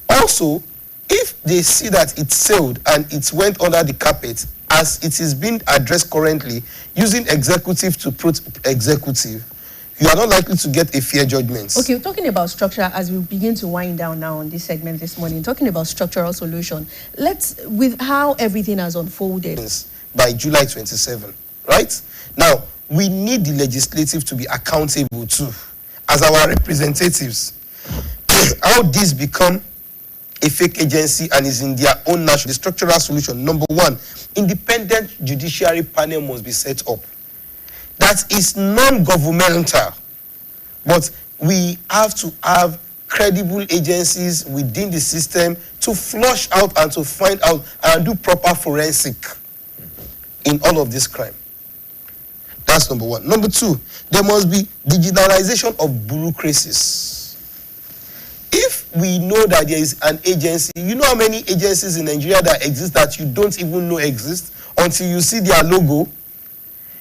also, if they see that it sailed and it went under the carpet, as it is being addressed currently, using executive to put executive, you are not likely to get a fair judgment. Okay, talking about structure, as we begin to wind down now on this segment this morning, talking about structural solution, with how everything has unfolded. By July 27, right? Now, we need the legislative to be accountable too, as our representatives. How this become a fake agency and is in their own national. The structural solution, number one, independent judiciary panel must be set up. That is non-governmental, but we have to have credible agencies within the system to flush out and to find out and do proper forensic in all of this crime. That's number one. Number two, there must be digitalization of bureaucracies. If we know that there is an agency, you know how many agencies in Nigeria that exist that you don't even know exist until you see their logo?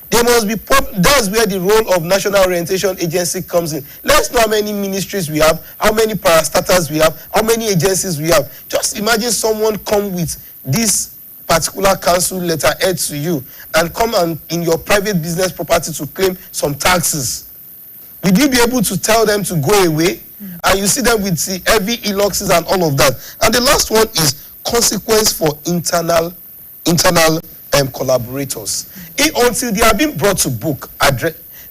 There must be, that's where the role of National Orientation Agency comes in. Let's know how many ministries we have, how many parastatals we have, how many agencies we have. Just imagine someone come with this particular council letterhead to you and come and in your private business property to claim some taxes. Will you be able to tell them to go away? And you see them with the heavy eloxes and all of that. And the last one is consequence for internal collaborators. Until they are being brought to book,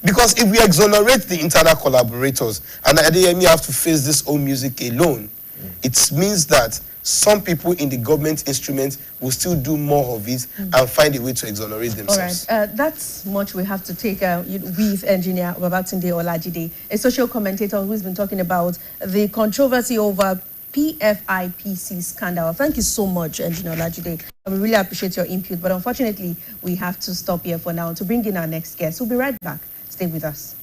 because if we exonerate the internal collaborators and ADME have to face this old music alone, it means that some people in the government instruments will still do more of it and find a way to exonerate themselves. All right, that's much we have to take with engineer Babatunde Olajide, a social commentator who's been talking about the controversy over PFIPC scandal. Thank you so much, Engineer Olajide. We really appreciate your input, but unfortunately, we have to stop here for now to bring in our next guest. We'll be right back. Stay with us.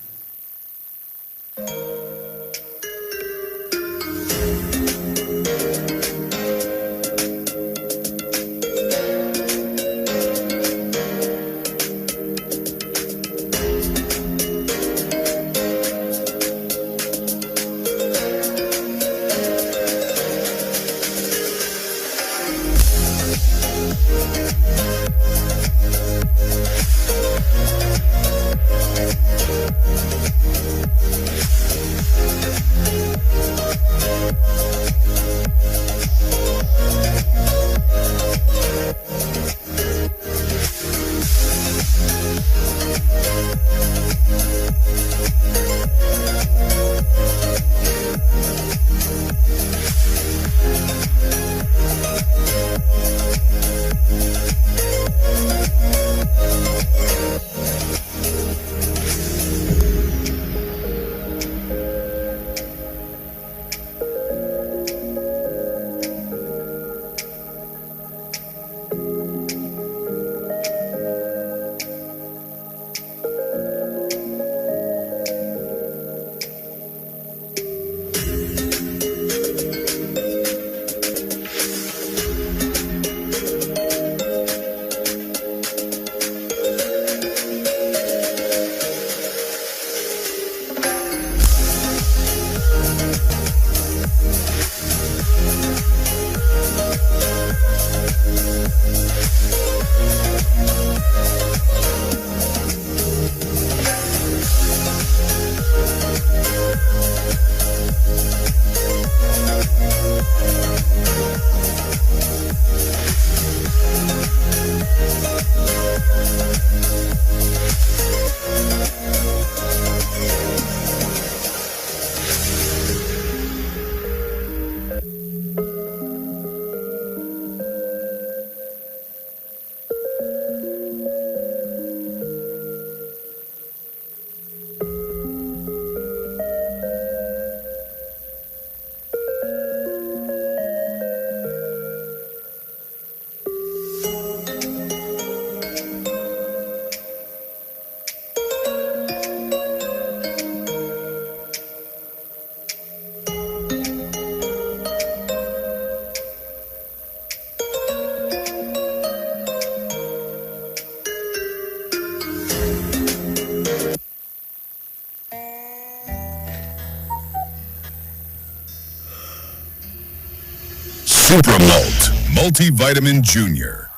Supramalt Multivitamin Junior.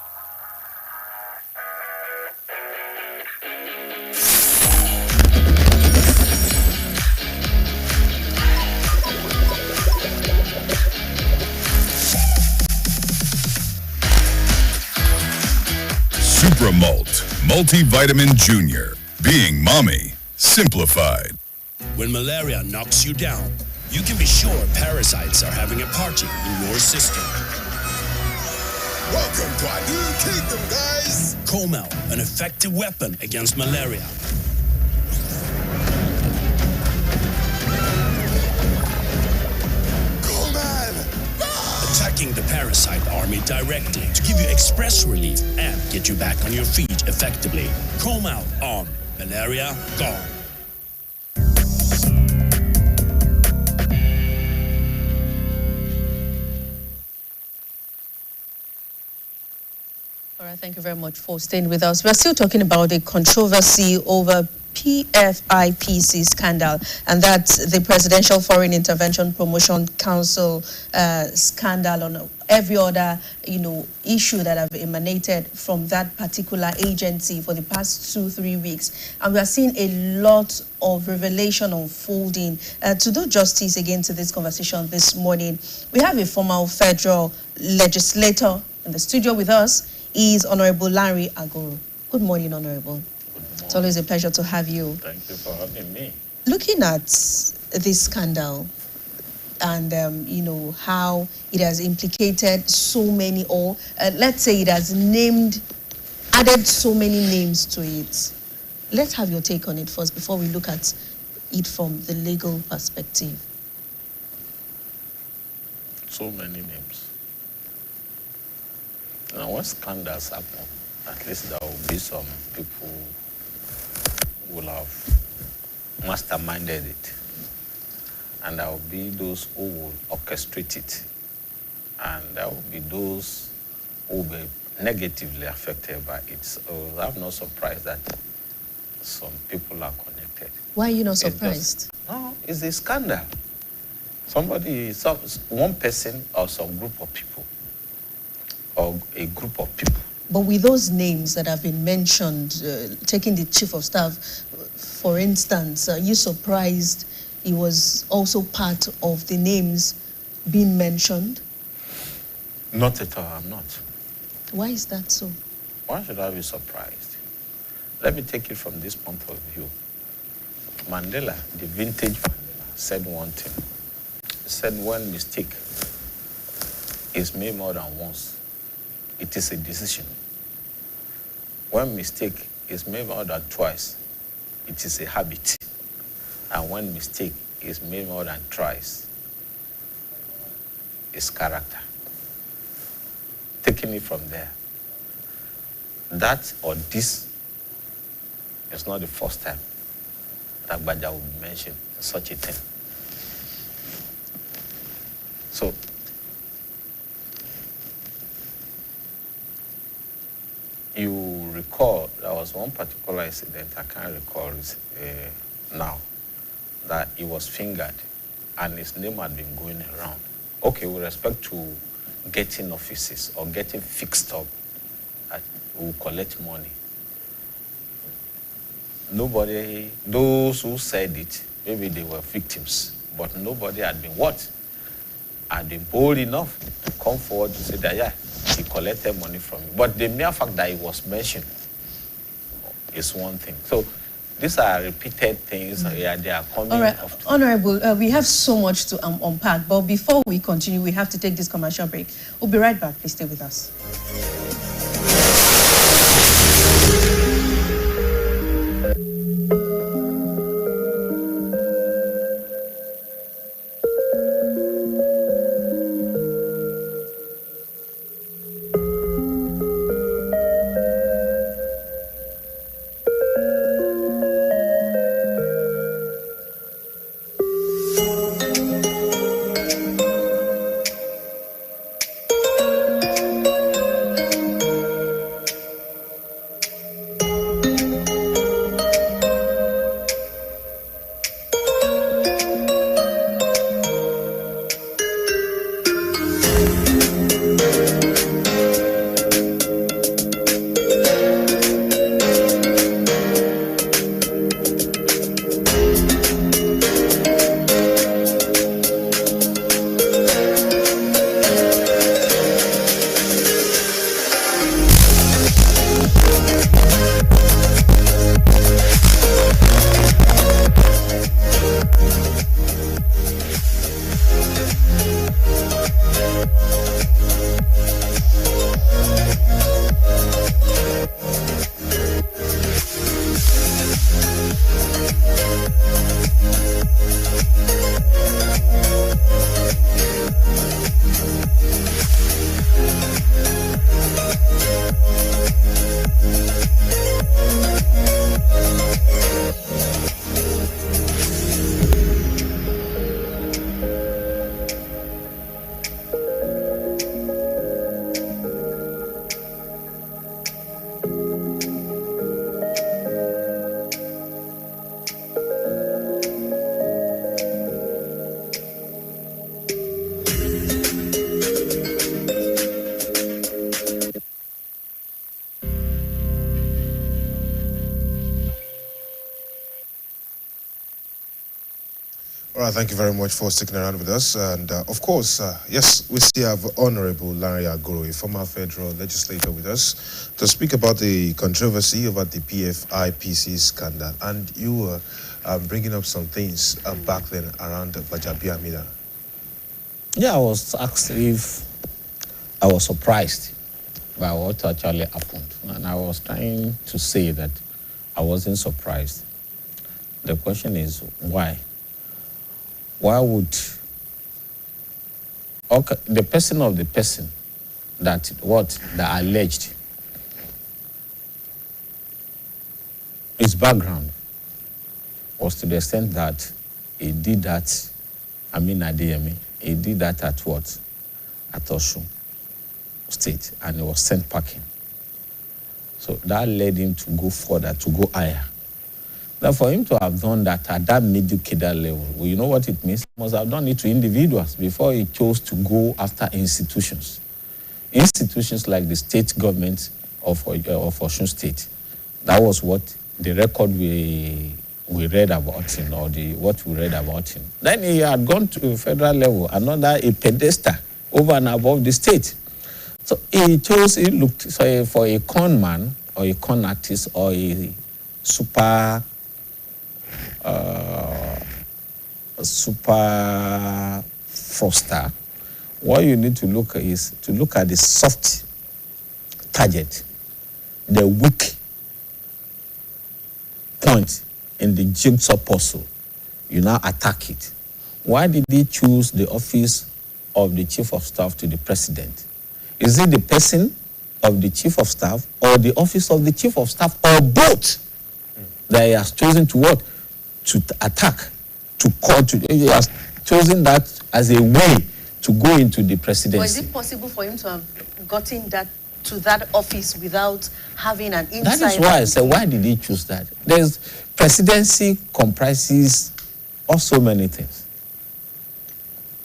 Supramalt Multivitamin Junior. Being mommy simplified. When malaria knocks you down, you can be sure parasites are having a party in your system. Welcome to our new kingdom, guys. Comel, an effective weapon against malaria. Attacking the parasite army directly to give you express relief and get you back on your feet effectively. Comel on Malaria Gone. All right, thank you very much for staying with us. We're still talking about the controversy over PFIPC scandal, and that's the Presidential Foreign Intervention Promotion Council scandal on every other, issue that have emanated from that particular agency for the past 2-3 weeks. And we are seeing a lot of revelation unfolding. To do justice again to this conversation this morning, we have a former federal legislator in the studio with us. Is Honorable Larry Agoro. Good morning, Honorable. It's always a pleasure to have you. Thank you for having me. Looking at this scandal and, how it has implicated so many, or let's say it has added so many names to it. Let's have your take on it first before we look at it from the legal perspective. So many names. Now, when scandals happen, at least there will be some people who will have masterminded it. And there will be those who will orchestrate it. And there will be those who will be negatively affected by it. So I'm not surprised that some people are connected. Why are you not surprised? It's a scandal. One person or some group of people, or a group of people. But with those names that have been mentioned, taking the chief of staff, for instance, are you surprised it was also part of the names being mentioned? Not at all, I'm not. Why is that so? Why should I be surprised? Let me take it from this point of view. Mandela, the vintage Mandela, said one thing. He said, when mistake is made more than once, it is a decision. When mistake is made more than twice, it is a habit. And when mistake is made more than thrice, it's character. Taking it from there, that or this is not the first time that Baja will be mentioned in such a thing. So, you recall there was one particular incident, I can't recall it now, that he was fingered and his name had been going around. Okay, with respect to getting offices or getting fixed up, that will collect money. Nobody, those who said it, maybe they were victims, but nobody had been what? Had been bold enough to come forward to say that, yeah, he collected money from me. But the mere fact that it was mentioned is one thing. So these are repeated things. They are coming. All right, Honorable, we have so much to unpack. But before we continue, we have to take this commercial break. We'll be right back. Please stay with us. All right, thank you very much for sticking around with us. And of course, yes, we still have Honorable Larry Agoro, a former federal legislator, with us to speak about the controversy about the PFIPC scandal. And you were bringing up some things back then around Bajabia Amida. Yeah, I was asked if I was surprised by what actually happened. And I was trying to say that I wasn't surprised. The question is, why? Why would the person of the person that alleged, his background was to the extent that he did that, Adeyemi, he did that at what? At Osun State, and he was sent packing. So that led him to go further, to go higher. Now, for him to have done that at that middle cadre level, well, you know what it means? He must have done it to individuals before he chose to go after institutions. Institutions like the state government of Osun State. That was what the record we read about him, or what we read about him. Then he had gone to a federal level, a pedestal over and above the state. So he looked for a con man, or a con artist, or a super fraudster. What you need to look is to look at the soft target, the weak point in the jigsaw puzzle. You now attack it. Why did he choose the office of the chief of staff to the president? Is it the person of the chief of staff, or the office of the chief of staff, or both? That he has chosen to what? To attack, to call to. He has chosen that as a way to go into the presidency. Or is it possible for him to have gotten that to that office without having an inside? That is why I said, why did he choose that? There's presidency comprises of so many things.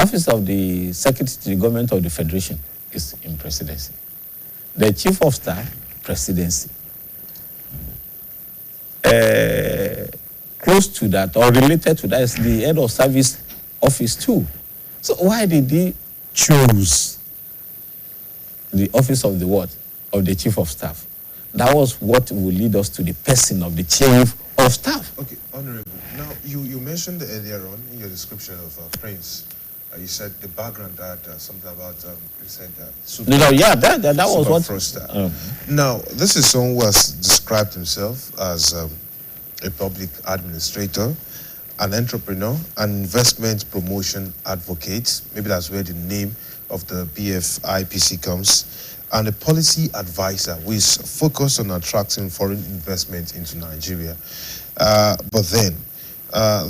Office of the Secretary to the Government of the Federation is in presidency. The chief of staff, presidency. Close to that or related to that is the head of service office too. So why did he choose the office of the what? Of the chief of staff? That was what will lead us to the person of the chief of staff. Okay, Honorable. Now, you mentioned earlier on in your description of Prince, you said the background had something about, you said super, that was what. Fraudster. Now, this is someone who has described himself as a public administrator, an entrepreneur, an investment promotion advocate. Maybe that's where the name of the PFIPC comes. And a policy advisor who is focused on attracting foreign investment into Nigeria. But then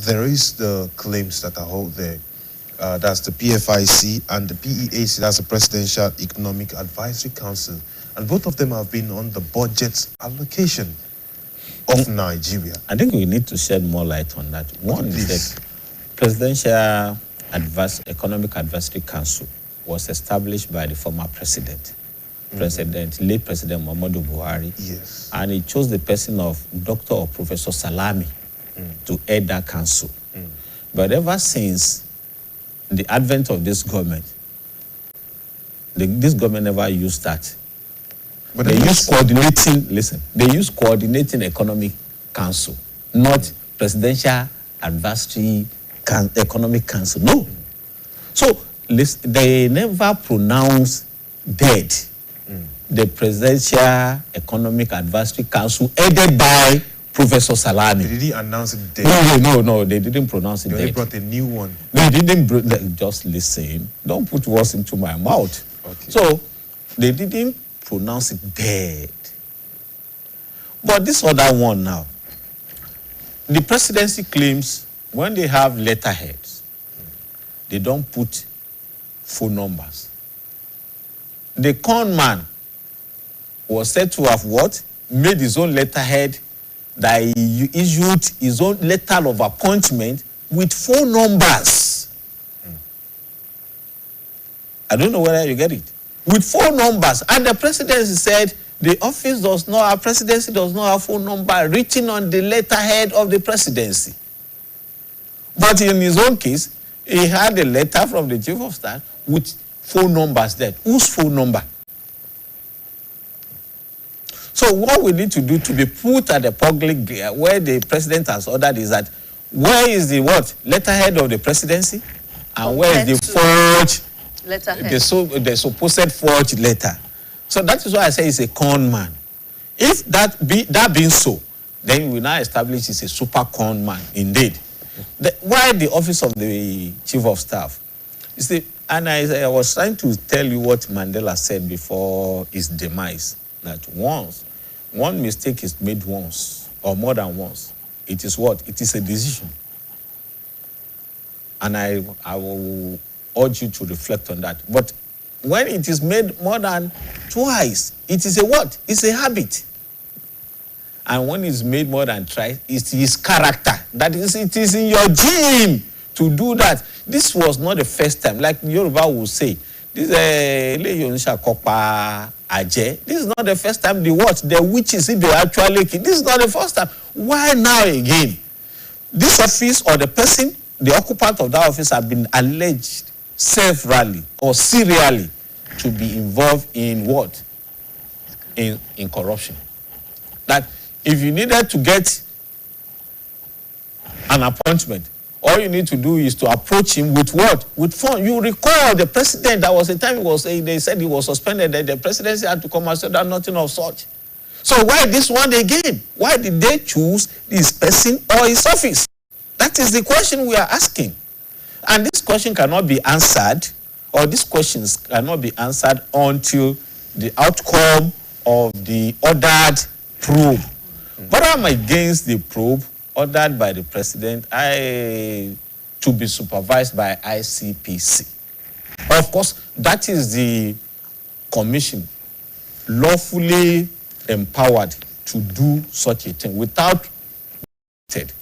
there is the claims that are out there. That's the PFIC and the PEAC, that's the Presidential Economic Advisory Council. And both of them have been on the budget allocation of Nigeria. I think we need to shed more light on that. One is that Presidential Economic Advisory Council was established by the former president, late President Muhammadu Buhari. Yes. And he chose the person of Dr. or Professor Salami to head that council. But ever since the advent of this government, this government never used that. But they use coordinating economic council, not presidential advisory economic council. No. So they never pronounce dead the presidential economic advisory council headed by Professor Salami. Did he announce it dead? No, they didn't pronounce it dead. They brought a new one. They didn't just listen. Don't put words into my mouth. Okay. So they didn't pronounce it dead. But this other one now, the presidency claims when they have letterheads, they don't put phone numbers. The con man was said to have what? Made his own letterhead, that he issued his own letter of appointment with phone numbers. I don't know whether you get it. With phone numbers. And the presidency said the office does not, our presidency does not have phone number written on the letterhead of the presidency. But in his own case, he had a letter from the chief of staff with phone numbers there. Whose phone number? So what we need to do to be put at the public where the president has ordered is that where is the what? Letterhead of the presidency? And where is the forged letterhead? The supposed forged letter. So that is why I say it's a con man. If that being so, then we now establish it's a super con man indeed. Why the office of the chief of staff? You see, and I was trying to tell you what Mandela said before his demise, that one mistake is made once or more than once. It is what? It is a decision. And I will urge you to reflect on that. But when it is made more than twice, it is a what? It's a habit. And when it's made more than twice, it is character. That is, it is in your gene to do that. This was not the first time. Like Yoruba will say, this is not the first time the witches, if they actually kill. This is not the first time. Why now again? This office or the person, the occupant of that office have been alleged severally or serially to be involved in what? In corruption. That if you needed to get an appointment, all you need to do is to approach him with what? With phone. You recall the president, that was the time they said he was suspended, that the presidency had to come and say that nothing of such. So why this one again? Why did they choose this person or his office? That is the question we are asking. And this question cannot be answered, or these questions cannot be answered until the outcome of the ordered probe. But I'm against the probe ordered by the president to be supervised by ICPC. Of course, that is the commission lawfully empowered to do such a thing without it.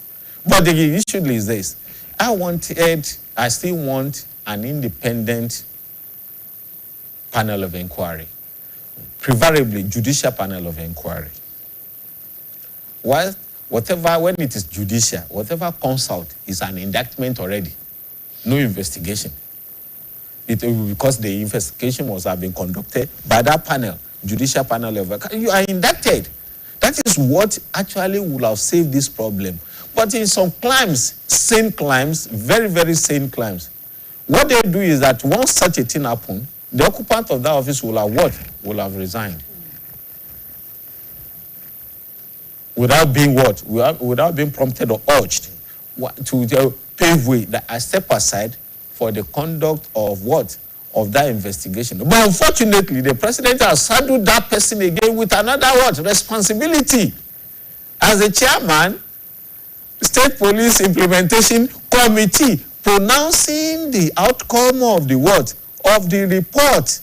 But the issue is this. I still want an independent panel of inquiry, preferably judicial panel of inquiry. When it is judicial, whatever comes out is an indictment already, no investigation. Because the investigation must have been conducted by that panel, judicial panel of inquiry. You are indicted. That is what actually would have saved this problem. But in some crimes, sane crimes, very, very sane crimes, what they do is that once such a thing happens, the occupant of that office will have what? Will have resigned. Without being what? Without being prompted or urged to pave way, that I step aside for the conduct of what? Of that investigation. But unfortunately, the president has saddled that person again with another what? Responsibility. As the chairman, State Police Implementation Committee, pronouncing the outcome of the what? Of the report.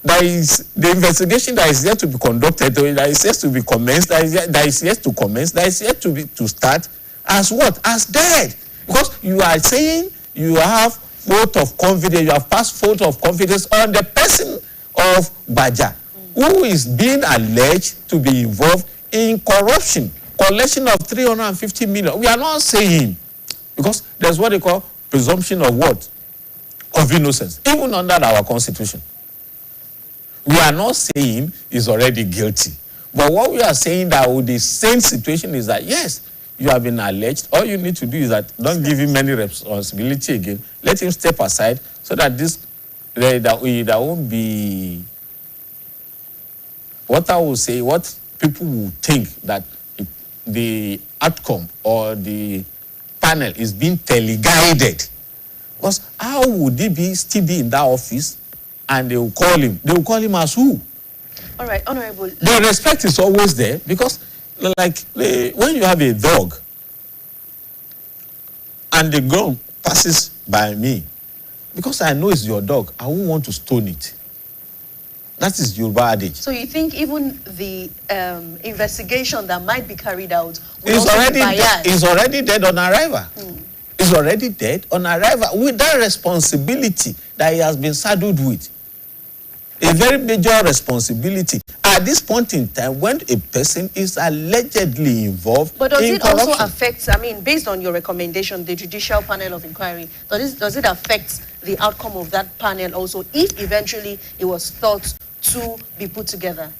That is the investigation that is yet to be conducted, that is yet to be commenced, that is yet to commence, that is yet to start as what? As dead. Because you are saying you have vote of confidence, you have passed vote of confidence on the person of Baja, who is being alleged to be involved in corruption, collection of 350 million. We are not saying, because there's what they call presumption of what? Of innocence, even under our constitution. We are not saying he's already guilty. But what we are saying that with the same situation is that, yes, you have been alleged. All you need to do is that don't give him any responsibility again. Let him step aside so that there won't be, what I will say, what people will think that the outcome or the panel is being teleguided. Because how would he still be in that office and they will call him? They will call him as who? All right, Honorable. The respect is always there, because like when you have a dog and the dog passes by me, because I know it's your dog, I won't want to stone it. That is Yoruba adage. So you think even the investigation that might be carried out is already dead on arrival. Is already dead on arrival with that responsibility that he has been saddled with. A very major responsibility. at this point in time, when a person is allegedly involved But does in it corruption, also affect, I mean, based on your recommendation, the judicial panel of inquiry, does it affect the outcome of that panel also, if eventually it was thought to be put together?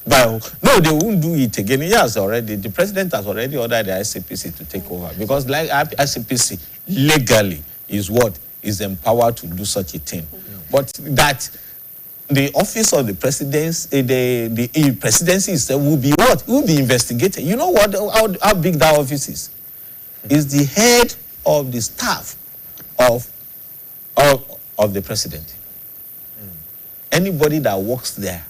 but no, they won't do it again. The president has already ordered the ICPC to take over, because like ICPC legally is empowered to do such a thing. But that the office of the presidency, the presidency itself will be what? Will be investigated. You know what? How big that office is? Is the head of the staff of the president. Anybody that works there,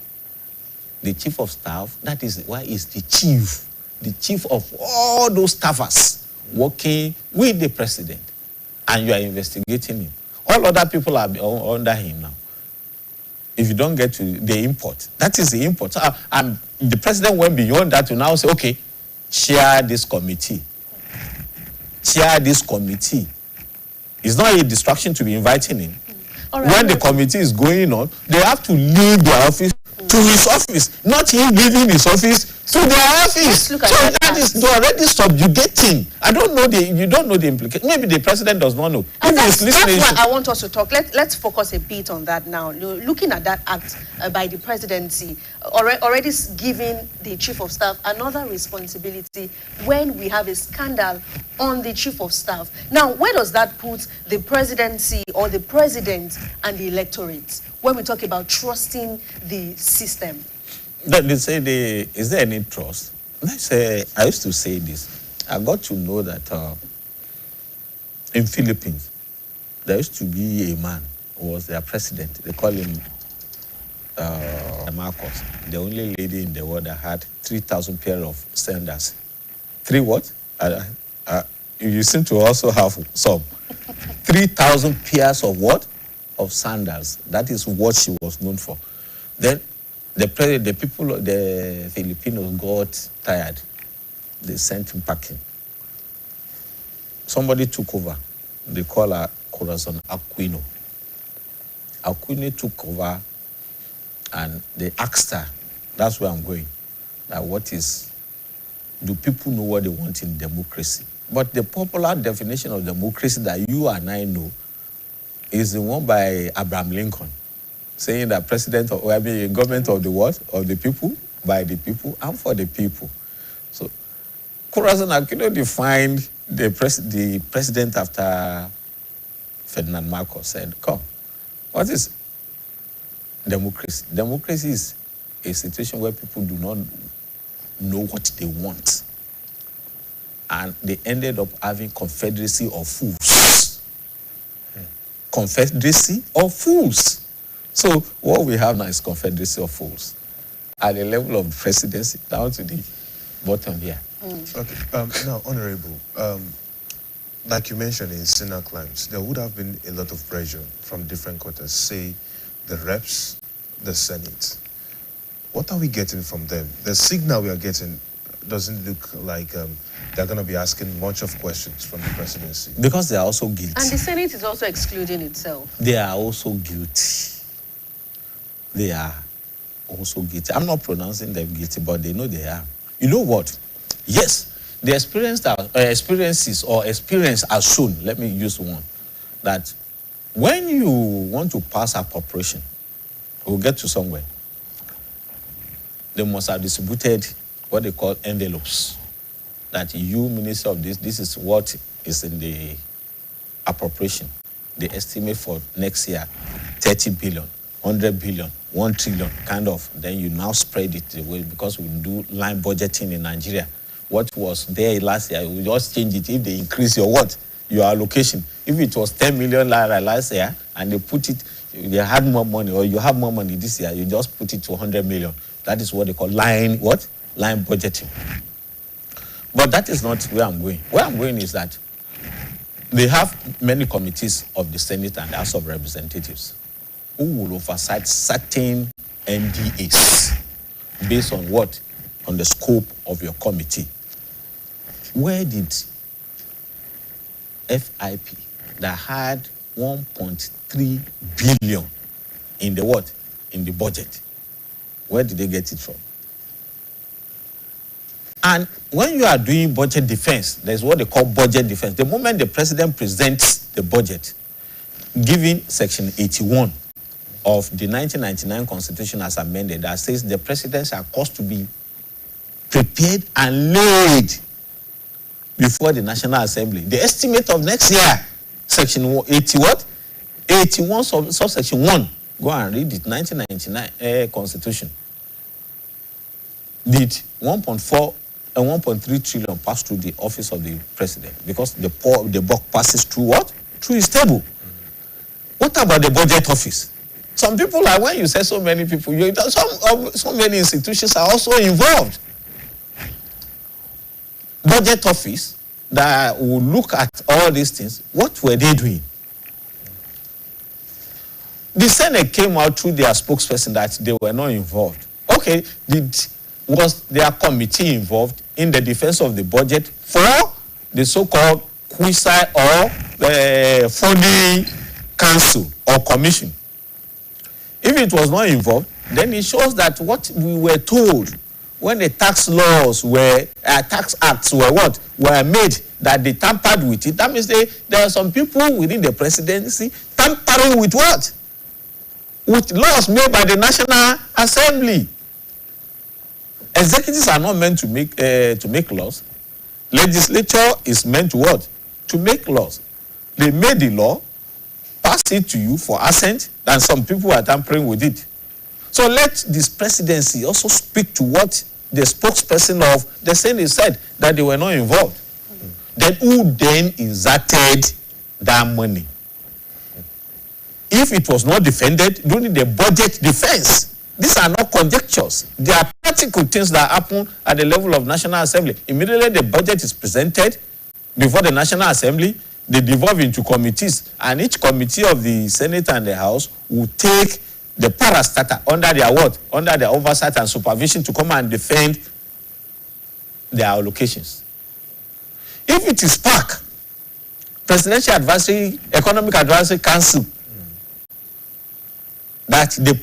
the chief of staff, that is why is the chief of all those staffers working with the president, and you are investigating him. All other people are under him now. If you don't get to the import, that is the import. And the president went beyond that to now say, okay, chair this committee. Chair this committee. It's not a distraction to be inviting him. When the committee is going on, they have to leave their office to his office, not him leaving his office to their office. So that is already subjugating. You don't know the implication. Maybe the president does not know. And that's why I want us to talk. Let's focus a bit on that now. Looking at that act by the presidency, already giving the chief of staff another responsibility when we have a scandal on the chief of staff. Now, where does that put the presidency or the president and the electorate when we talk about trusting the system? They say, is there any trust? Let's say, I used to say this. I got to know that in Philippines, there used to be a man who was their president. They call him Marcos, the only lady in the world that had 3,000 pair of sandals. 3 what? You seem to also have some. 3,000 pairs of what? Of sandals. That is what she was known for. Then the Filipinos got tired. They sent him packing. Somebody took over. They call her Corazon Aquino. Aquino took over, and they asked her, that's where I'm going, that do people know what they want in democracy? But the popular definition of democracy that you and I know is the one by Abraham Lincoln, saying that government of the what? Of the people, by the people, and for the people. So, Corazon Aquino defined the president after Ferdinand Marcos said, come, what is democracy? Democracy is a situation where people do not know what they want. And they ended up having confederacy of fools. Confederacy of fools. So what we have now is confederacy of fools at the level of presidency down to the bottom here. Okay. Now, Honorable, like you mentioned in Senate climbs, there would have been a lot of pressure from different quarters, say the reps, the Senate. What are we getting from them? The signal we are getting doesn't look like they're going to be asking much of questions from the presidency. Because they are also guilty. And the Senate is also excluding itself. They are also guilty. They are also guilty. I'm not pronouncing them guilty, but they know they are. You know what? Yes, the experience has shown, let me use one, that when you want to pass appropriation, we'll get to somewhere, they must have distributed what they call envelopes. That you, Minister of this is what is in the appropriation. The estimate for next year, 30 billion, 100 billion, 1 trillion, kind of. Then you now spread it the way, because we do line budgeting in Nigeria. What was there last year, we just change it if they increase your allocation. If it was 10 million naira last year and they put it, they had more money, or you have more money this year, you just put it to 100 million. That is what they call line budgeting. But that is not where I'm going. Where I'm going is that they have many committees of the Senate and the House of Representatives who will oversight certain NDAs based on what? On the scope of your committee. Where did FIP that had 1.3 billion in the what? In the budget. Where did they get it from? And when you are doing budget defense, there's what they call budget defense. The moment the president presents the budget, given Section 81 of the 1999 Constitution as amended, that says the president shall cause to be prepared and laid before the National Assembly. The estimate of next year, Section 80 what? 81 subsection 1. Go and read it, 1999 Constitution. Did 1.4 and 1.3 trillion pass through the office of the president because the buck passes through what? Through his table. What about the budget office? Some people are, when you say so many people, so many institutions are also involved. Budget office that will look at all these things, what were they doing? The Senate came out through their spokesperson that they were not involved. Okay, was their committee involved in the defense of the budget for the so-called quasi or funding council or commission? If it was not involved, then it shows that what we were told when the tax laws were, tax acts were what? Were made, that they tampered with it. That means there are some people within the presidency tampering with what? With laws made by the National Assembly. Executives are not meant to make laws. Legislature is meant to what? To make laws. They made the law, pass it to you for assent, and some people are tampering with it. So let this presidency also speak to what the spokesperson of the Senate said, that they were not involved. Then who then inserted that money? If it was not defended during the budget defense, these are not conjectures. They are practical things that happen at the level of National Assembly. Immediately the budget is presented before the National Assembly, they devolve into committees, and each committee of the Senate and the House will take the parastatal under their what? Under their oversight and supervision to come and defend their allocations. If it is PAC, Presidential Advisory, Economic Advisory Council, that they put